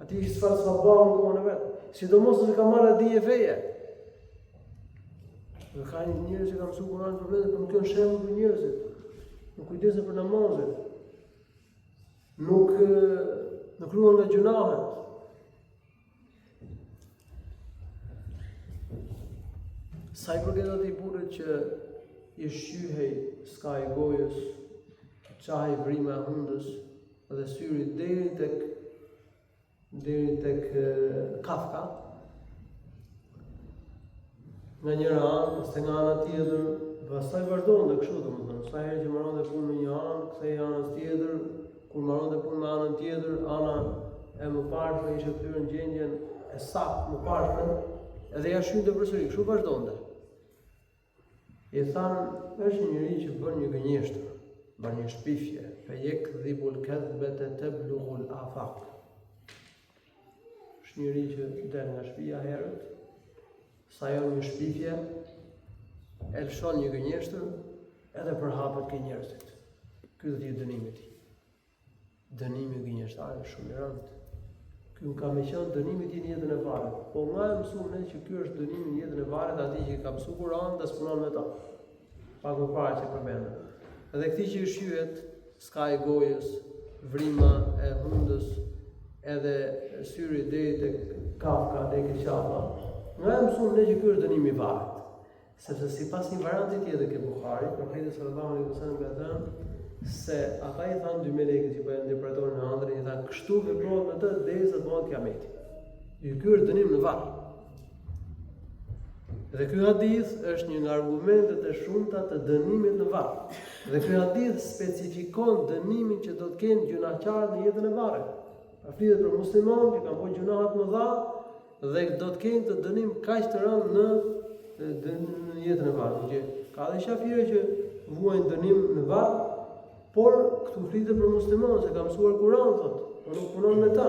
atij që s'fal sabahun kohën e vet, sidomos se ka marrë dije feje. Dhe ka një njerëz që ka mësuar Kur'anin për vetë, por nuk kanë shembull për njerëzit. Nuk kujdesen për namazin. Nuk ruan nga gjunahet. Sa i përket atij burrit që i shqyhej ska i gojës, çaj vrima e hundës dhe syri deri tek kafka, nga njëra anë, ose nga ana tjetër, pastaj vazhdonte kështu domethënë, sa herë që mbaronte punë me një anë, kthehej anës tjetër, kur mbaronte punë me anën tjetër, ana e mëparshme ishte kthyer në gjendjen e saktë mëparshme, edhe ja shynte përsëri, kështu vazhdonte. I thanë, është një njeri që bën një gënjeshtër, bën një shpifje, fe yakdhibul kadhbata tablughul afaq. Është njeri që del nga shtëpia herët, sa jo një shpifje, e lëshon një gënjeshtër, edhe përhapet ke njerëzit. Ky do të jetë dënimi i tij. Dënimi i gënjeshtarit është shumë i rëndë. Ky ka më qenë dënimi i tij në jetën e varrit. Po nga e mësuam ne që ky është dënimi në jetën e varrit atij që ka mësuar Kur'an dhe s'punon me ta. Pak më parë që përmendëm. Edhe këtij që i shqyhet ska i gojës, vrima e hundës, edhe syri deri tek kafka, tek qafa. Nga e mësuam ne që ky është dënimi i varrit. Sepse sipas një varianti tjetër ke Buhari, profeti sallallahu alaihi wasallam ka thënë se ata i thanë dy melekët që po e interpretonin në ëndër, i thanë kështu veprohet me të derisa të bëhet kiameti. Ky është dënim në varr. Dhe ky hadith është një nga argumentet e shumta të dënimit në varr. Dhe ky hadith specifikon dënimin që do të kenë gjunaqtarët në jetën e varrit. Flitet për muslimanë që kanë bërë gjuna të mëdha dhe do të kenë të dënim kaq të rënd në jetën e varrit. Ka dhe shafire që vuajnë dënim në varr, por këtu flitet për muslimanë se ka mësuar Kur'an thotë, por nuk punon me ta.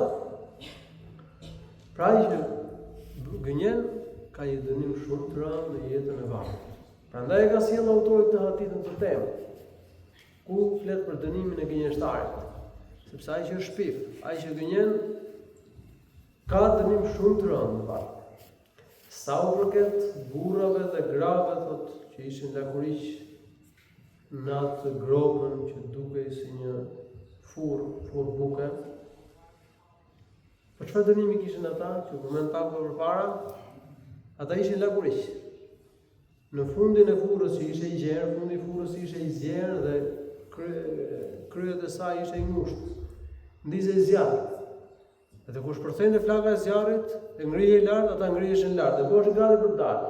Pra që gënjen ka një dënim shumë të rëndë në jetën e varrit. Prandaj e ka sjellë autori këtë hadithën të temë, ku flet për dënimin e gënjeshtarit, sepse ai që është shpif, ai që gënjen ka dënim shumë të rëndë në varr. Sa u përket burrave dhe grave thotë që ishin lakuriq në atë gropën që dukej si një furr buke. Po çfarë dënimi kishin ata që përmend pak më përpara? Ata ishin lakuriq. Në fundin e furrës që ishte i gjerë, fundi i furrës ishte i zjerë dhe kryet e saj ishte i ngushtë. Ndizej zjarr. Dhe kush përthente flaka e zjarrit, e ngrihej lart, ata ngriheshin lart, dhe koheshin gati për të dalë.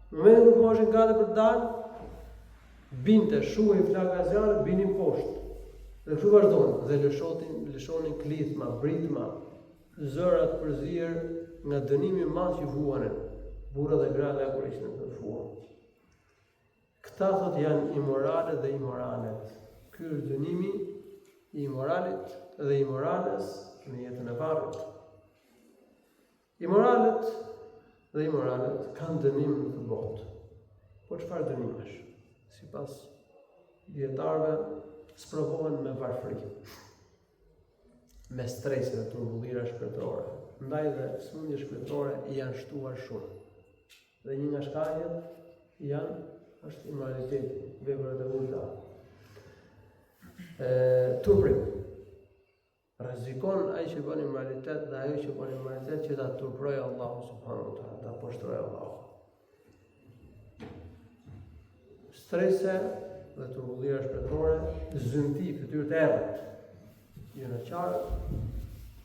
Në momentin kur koheshin gati për të dalë, binte shuhej flaka e zjarrit, binin poshtë. Dhe kështu vazhdonin dhe lëshonin klithma, britma, zëra të përzier nga dënimi i madh që vuanin burra dhe gra lakuriq në këtë furrë. Këta thot janë imorale dhe imoralet. Ky është dënimi i imoralit dhe imorales në jetën e varrit. Imoralet dhe imoralet kanë dënim në këtë botë. Po çfarë dënimesh? Sipas dietarëve sprovohen me varfëri, me strese dhe turbullira shpirtërore. Ndaj dhe smundje shpirtërore janë shtuar shumë. Dhe një nga shkaqet është imoraliteti, veprat e ulta. Turprim. Rrezikon ai që bën imoralitet dhe ajo që bën imoralitet që ta turprojë Allahu subhanahu wa taala, ta poshtrojë Allahu. Strese dhe turbullira shpirtërore, zymti, fytyrë të errët. Jonaçarët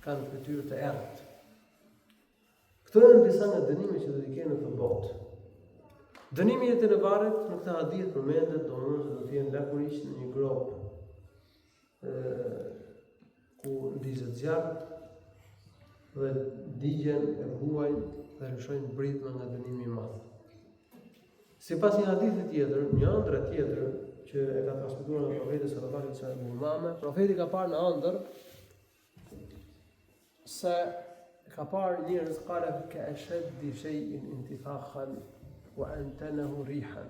kanë fytyrë të errët. Këto janë disa nga dënimet që do t'i kenë në këtë botë. Dënimi i jetën e varrit në këtë hadith përmendet domosdoshmë se do të jenë lakuriq në një grop ku ndizet zjarr dhe digjen e huajnë dhe lëshojnë britma nga dënimi i madh. Sipas një hadithi tjetër, një ëndër tjetër që e ka transmetuar nga profeti sallallahu alaihi wasallam, profeti ka parë në ëndër se ka parë njerëz qala ka ashaddi shay'in intifakhan wa antanahu rihan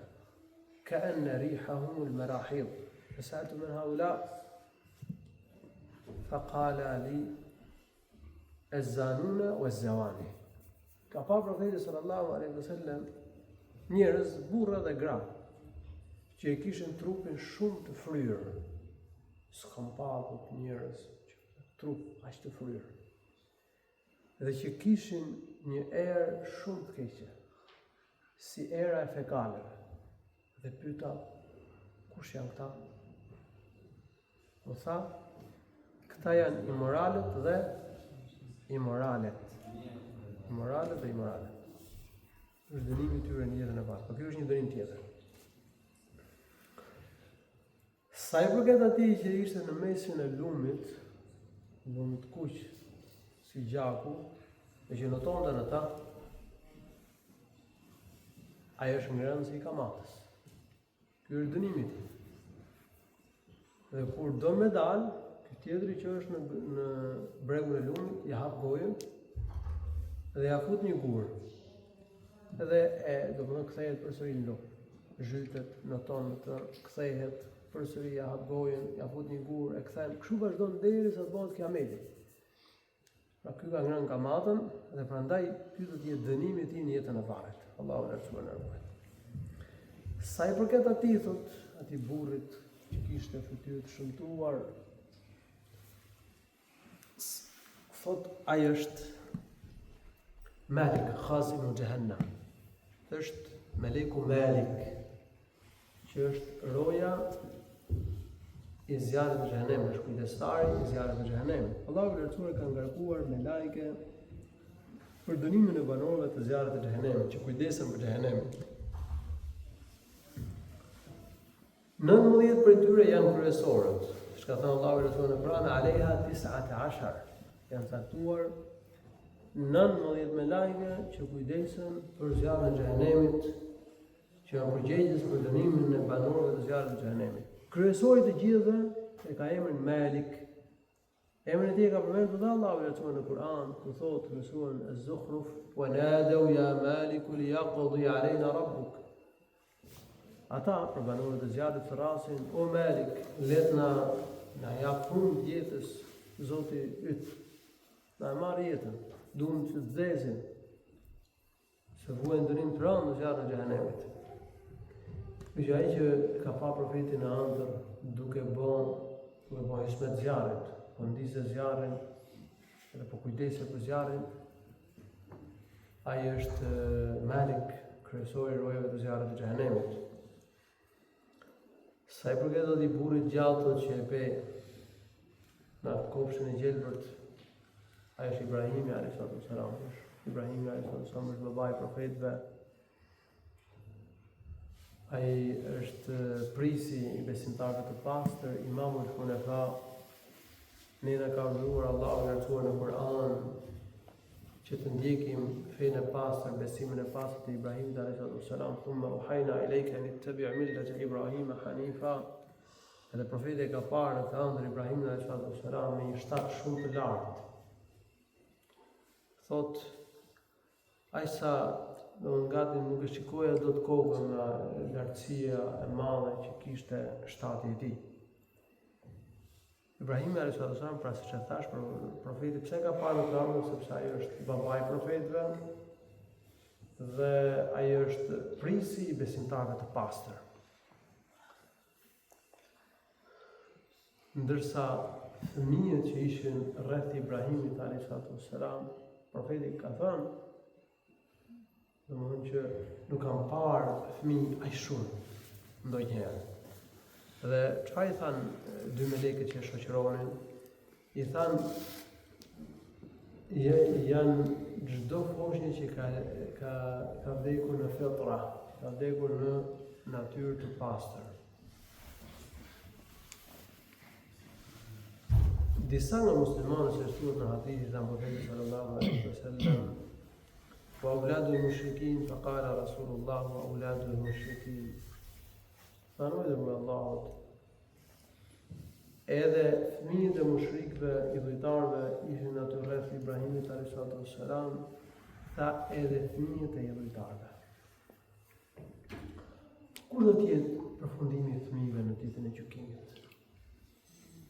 ka'anna rihahum al-marahid fasaltu min haula faqala li az-zanuna waz-zawani. Ka parë profeti sallallahu alaihi wasallam njerëz, burra dhe gra, që e kishin trupin shumë të fryrë. S'kam parë njerëz trup aq të fryrë. Dhe që kishin një erë shumë të keqe, si era e fekaleve. Dhe pyeta, kush janë këta? U tha, këta janë imoralet dhe imoralet. Imoralet dhe imoralet. Është dënimi i tyre në jetën e varrit. Por ky është një dënim tjetër. Sa i përket atij që ishte në mesin e lumit kuq, si gjaku, dhe që notonte në ta, ai është ngrënë si kamatës. Ky është dënimi i tij. Dhe kur do me dal, ky tjetri që është në bregun e lumit, ja hap gojën dhe ja fut një gur. Dhe do të kthehet përsëri në lum. Zhytet, noton të kthehet përsëri, ja hap gojën, ja fut një gur, e kthen. Kështu vazhdon derisa të bëhet kiameti. Pra ky ka ngrënë kamatën dhe prandaj ky do të jetë dënimi i tij në jetën e varrit. Allahu na ruaj. Sa i përket atij thot, atij burrit që kishte fytyrë të shëmtuar, thot ai është Malik Khazinu Jahannam. Është Meleku Malik, që është roja i zjarrit të xhenemit, është kujdestari i zjarrit të xhenemit. Allahu i Lartësuar ka ngarkuar me lajke për dënimin e banorëve të zjarrit të xhenemit, që kujdesen për xhenemin. 19 prej tyre janë kryesorët. Çka thënë Allahu i Lartësuar në Kur'an, Aleha 19 janë caktuar 19 me lajke që kujdesen për zjarrin e xhenemit, që janë përgjegjës për dënimin e banorëve të zjarrit të xhenemit. Kryesori të gjithëve e ka emrin Malik, Emrin e tij ka përmendur dhe Allahu në Kur'an, ku thotë në surën Az-Zukhruf: "Wa nadaw ya maliku liyaqdi alayna rabbuk." Ata për banorët e zjarrit thrasin: "O Malik, let na jap fund jetës, Zoti yt. Na marr jetën, duam të vdesim. Se vuajnë dënim të rëndë në zjarrin e xhehenemit." Që ai që ka pa profetin në ëndër duke bën hismet zjarrit, po ndizë zjarrin, edhe po kujdeset për zjarrin, ai është Malik, kryesori i rojeve të zjarrit të xhehenemit. Sa i përket atij burrit gjallë që e pe në kopshtin e gjelbërt, ai është Ibrahimi alayhis salam. Ibrahimi alayhis salam është babai i profetëve. Ai është prisi i besimtarëve të pastër, Imamul Hunefa. Ne na ka urdhëruar Allahu lartësuar në Kur'an që të ndjekim fenë e pastër, besimin e pastër të Ibrahimit alayhis salam. Thumma uhayna ilayka an ittabi' millata Ibrahima hanifa. Edhe profeti ka parë të ëndër Ibrahimin alayhis salam me një shtat shumë të lartë. Thot, ai sa gati nuk e shikoja do të kokën nga lartësia e madhe që kishte shtati i tij. Ibrahimi alayhis salam, pra siç e thash, profeti pse ka parë të ëndër, sepse ai është babai i profetëve dhe ai është prisi i besimtarëve të pastër. Ndërsa fëmijët që ishin rreth Ibrahimit alayhis salam, profeti ka thënë, domethënë që nuk kam parë fëmijë aq shumë ndonjëherë. Dhe çfarë i thanë dy melekët që e shoqëronin? I thanë janë çdo foshnjë që ka vdekur në fitra, ka vdekur në natyrë të pastër. Disa nga muslimanët që thuhet në hadithin e Profetit sallallahu alaihi wasallam: "Wa auladul mushrikin faqala Rasulullah wa auladul mushrikin." Thanë me Allahut, edhe fëmijët e mushrikëve, idhujtarëve, ishin aty rreth Ibrahimit alayhis salam, tha edhe fëmijët e idhujtarëve. Kur do të jetë përfundimi i fëmijëve në ditën e gjykimit?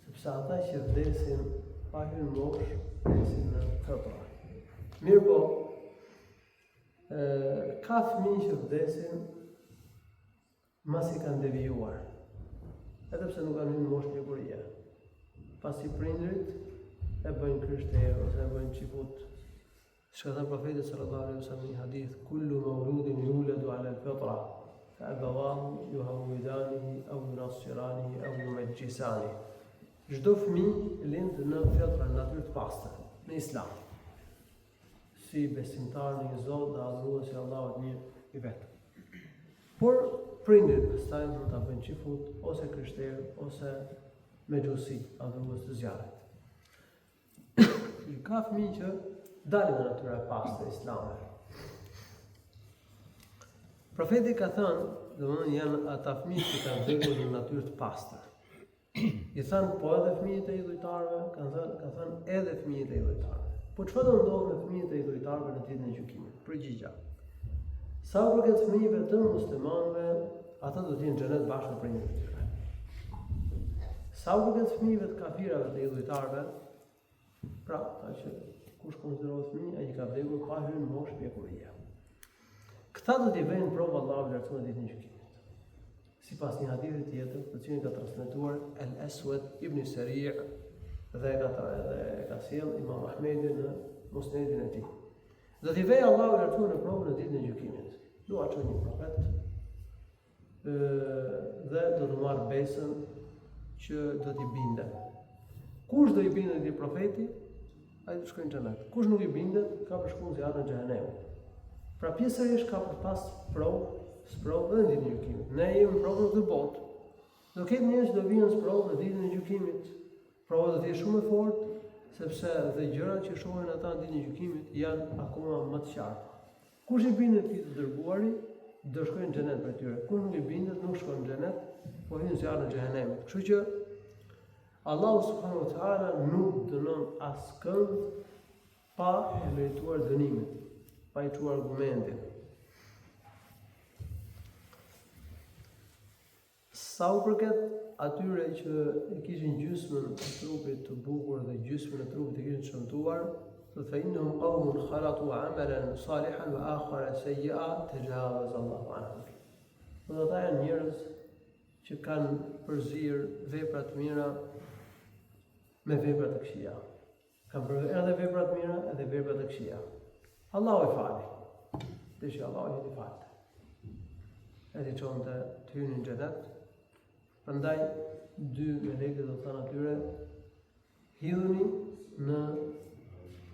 Sepse ata që vdesin pa hyrë mosh, vdesin në fitra. Mirë po, ka fëmijë që vdesin masi kanë devijuar, edhe pse nuk kanë hyrë mosh mjekurie. Pasi prindrit e bëjnë krishterë ose e bëjnë qifut. Shka thënë profeti sallallahu alaihi wasallam në hadith: "Kullu mawludin yuladu ala al-fitra, fa abawahu yuhawwidanihi aw yunassiranihi aw yumajjisanihi." Çdo fëmijë lind në fitra, në natyrë të pastër, në Islam, si besimtar në një Zot dhe adhurues i Allahut një i vetë. Por prindrit pastaj mund ta bëjnë qifut, ose krishterë, ose mexhusi, adhurues të zjarrit. Ka fëmijë që dalin nga natyra e pastër islame. Profeti ka thënë, domethënë janë ata fëmijë që kanë vdekur në natyrë të pastër. I thanë po edhe fëmijët e idhujtarëve, ka thënë edhe fëmijët e idhujtarëve. Po çfarë do ndodhë me fëmijët e idhujtarëve në ditën e gjykimit? Përgjigja: sa përket fëmijëve të muslimanëve, ata do të jenë në xhenet bashkë me prindërit e tyre. Sa përket fëmijëve të kafirëve të idhujtarëve, pra, ata që kush konsiderohet fëmijë, ai ka vdekur pa hyrë në moshë mjekurie. Këta do t'i vënë provë Allahu lartësuar në ditën e gjykimit. Sipas një hadithi tjetër, të cilin ka transmetuar Al-Aswad ibn Sari' dhe ka sjell Imam Ahmedi në Musnedin e tij. Do t'i vejë Allahu lartësuar në provë në ditën e gjykimit. Do aq një profet dhe do të marrë besën që do t'i bindet. Kush do i bindet këtij profeti, ai do shkojë në xhenet. Kush nuk i bindet, ka për shkuar në zjarrin e xhehenemit. Pra pjesërisht ka për pas provë dhe në ditën e gjykimit. Ne jemi provë në këtë botë. Do ketë njerëz që do vinë në provë në ditën e gjykimit. Prova do të jetë shumë e fortë, sepse dhe gjërat që shohin ata në ditën e gjykimit janë akoma më të qarta. Kush i bindet këtij të dërguari, do shkojë në xhenet për tyre. Kush nuk i bindet, nuk shkon në xhenet, po hyn në zjarrin e xhehenemit. Kështu që Allahu subhanahu wa taala nuk dënon askënd pa e merituar dënimin, pa i çuar argumentin. Sa u përket atyre që e kishin gjysmën e trupit të bukur dhe gjysmën e trupit e kishin shëmtuar, fa innahum qawmun khalatu amalan salihan wa akhara sayyi'a tajawaza Allahu anhum. Do ata janë njerëz që kanë përzir vepra të mira me vepra të këqija. Kanë përzir edhe vepra të mira edhe vepra të këqija. Allahu e fali. Dhe Allahu i falte. Edhe çonte të hynin në xhenet. Prandaj dy melekët do thanë atyre, hidhuni në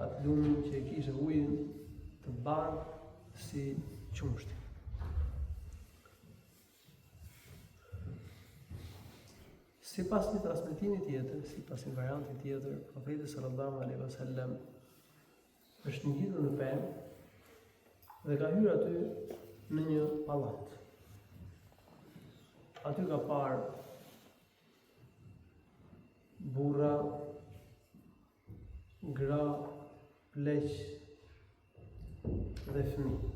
atë lumin që e kishte ujin të bardhë si qumshti. Sipas një transmetimi tjetër, sipas një varianti tjetër, profeti sallallahu alaihi wasallam është ngjitur në pemë dhe ka hyrë aty në një pallat. Aty ka parë burra, gra, pleq dhe fëmijë.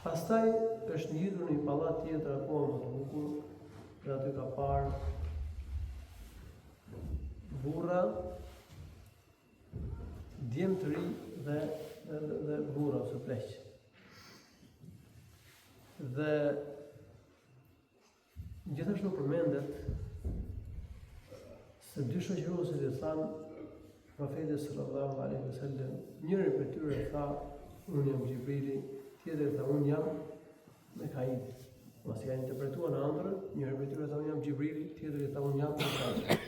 Pastaj është ngjitur në një pallat tjetër akoma më të bukur, dhe aty ka parë burra, djemë të ri dhe burra ose pleq. Dhe gjithashtu përmendet se dy shoqëruesit i thanë profetit sallallahu alaihi wasallam, njëri prej tyre tha, unë jam Gjibrili, tjetri tha, unë jam Mikaili. Mos ja interpretuan në ëndër, njëri prej tyre tha, unë jam Gjibrili, tjetri tha, unë jam Mikaili.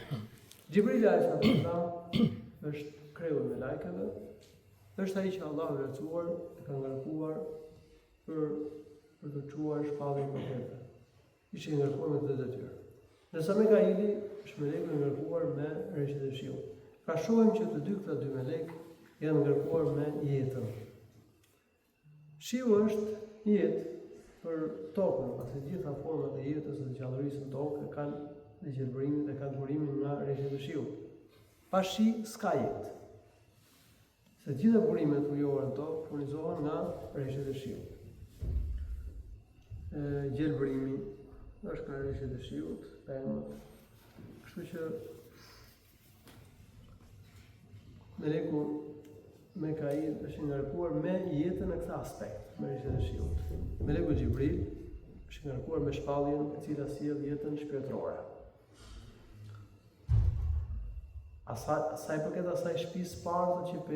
Gjibrili alayhis salam është kreu i melekëve, është ai që Allahu i lartësuar e ka ngarkuar për të çuar shpallin e profetëve. Ishte i ngarkuar me këtë detyrë. Ndërsa Mikaili është meleku i ngarkuar me rreshtin e shiut. Pra shohim që të dy këta dy melek janë ngarkuar me jetën. Shiu është jetë për tokën, pasi gjitha format e jetës dhe gjallërisë në tokë kanë dhe gjelbërimin dhe kanë burimin nga rreshti e shiut. Pa shi s'ka jetë. Se gjitha burimet ujore në tokë furnizohen nga rreshti e shiut. Gjelbërimi është nga rreshti e shiut, pemët. Kështu që meleku Mikail është ngarkuar me jetën në këtë aspekt, me rreshtin e shiut. Meleku Gjibril është ngarkuar me shpalljen e cila sjell jetën shpirtërore. Asaj përket asaj shtëpisë parë të QP,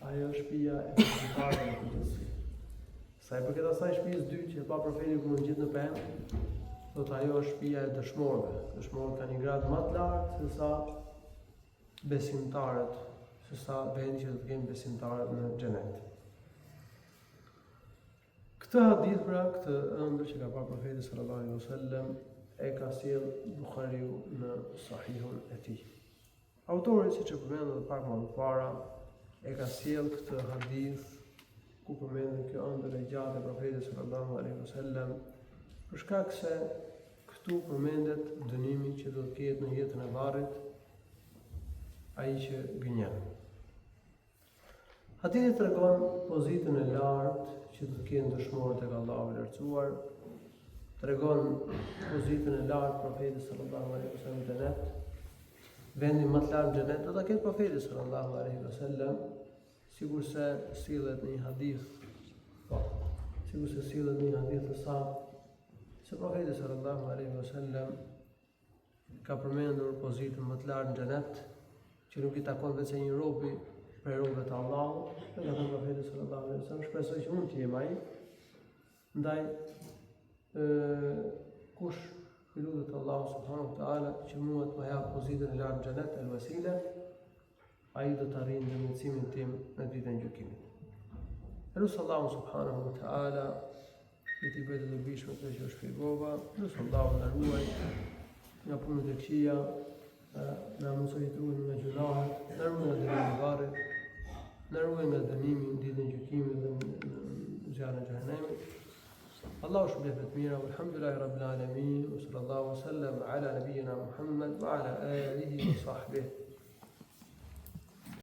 ajo është shtëpia e besimtarëve në përgjithësi. Asaj përket asaj shtëpisë dytë që pa profeti ku mund gjithë në pemë, thotë ajo është shtëpia e dëshmorëve. Dëshmorët kanë një grad më të lartë se sa besimtarët, se sa vendi që do të kenë besimtarët në xhenet. Këtë hadith pra, këtë ëndër që ka parë profeti sallallahu alaihi wasallam e ka sjell Buhariu në Sahihun e tij. Autori, siç e përmendëm edhe pak më parë, e ka sjell këtë hadith ku përmendet kjo ëndër e gjatë e profetit sallallahu alaihi wasallam, për shkak se këtu përmendet dënimi që do të ketë në jetën e varrit ai që gënjen. Hadithi tregon pozitën e lartë që do të kenë dëshmorët tek Allahu i lartësuar, tregon pozitën e lartë profetit sallallahu alaihi wasallam në xhenet. Vendi më të lartë në xhenet do ta ketë profeti sallallahu alaihi wasallam, sigurisë sillet në një hadith, sigurisë sillet në një hadith të saktë se profeti sallallahu alaihi wasallam ka përmendur pozitën më të lartë në xhenet, që nuk i takon vetëm një robi për robët e Allahut, dhe ka thënë profeti sallallahu alaihi wasallam, shpresoj që unë të jem ai. Ndaj kush i lutet Allahu subhanahu wa taala që mua të më jap pozitën e lartë në xhenet el wasila, ai do të arrijë ndërmjetësimin tim në ditën e gjykimit. Elus Allahu subhanahu wa taala i të bëjë të dobishme të që shpjegova, elus Allahu na ruaj nga punët e këqija, na mësoj të ruajmë nga gjunahet, na ruaj nga dënimi i varrit, na ruaj nga dënimi në ditën e gjykimit dhe në zjarrin e xhenemit. Allahu shpëlef të mira, alhamdulillahi rabbil alamin, sallallahu alaihi wasallam ala nabiyyina Muhammad wa ala alihi wa sahbihi.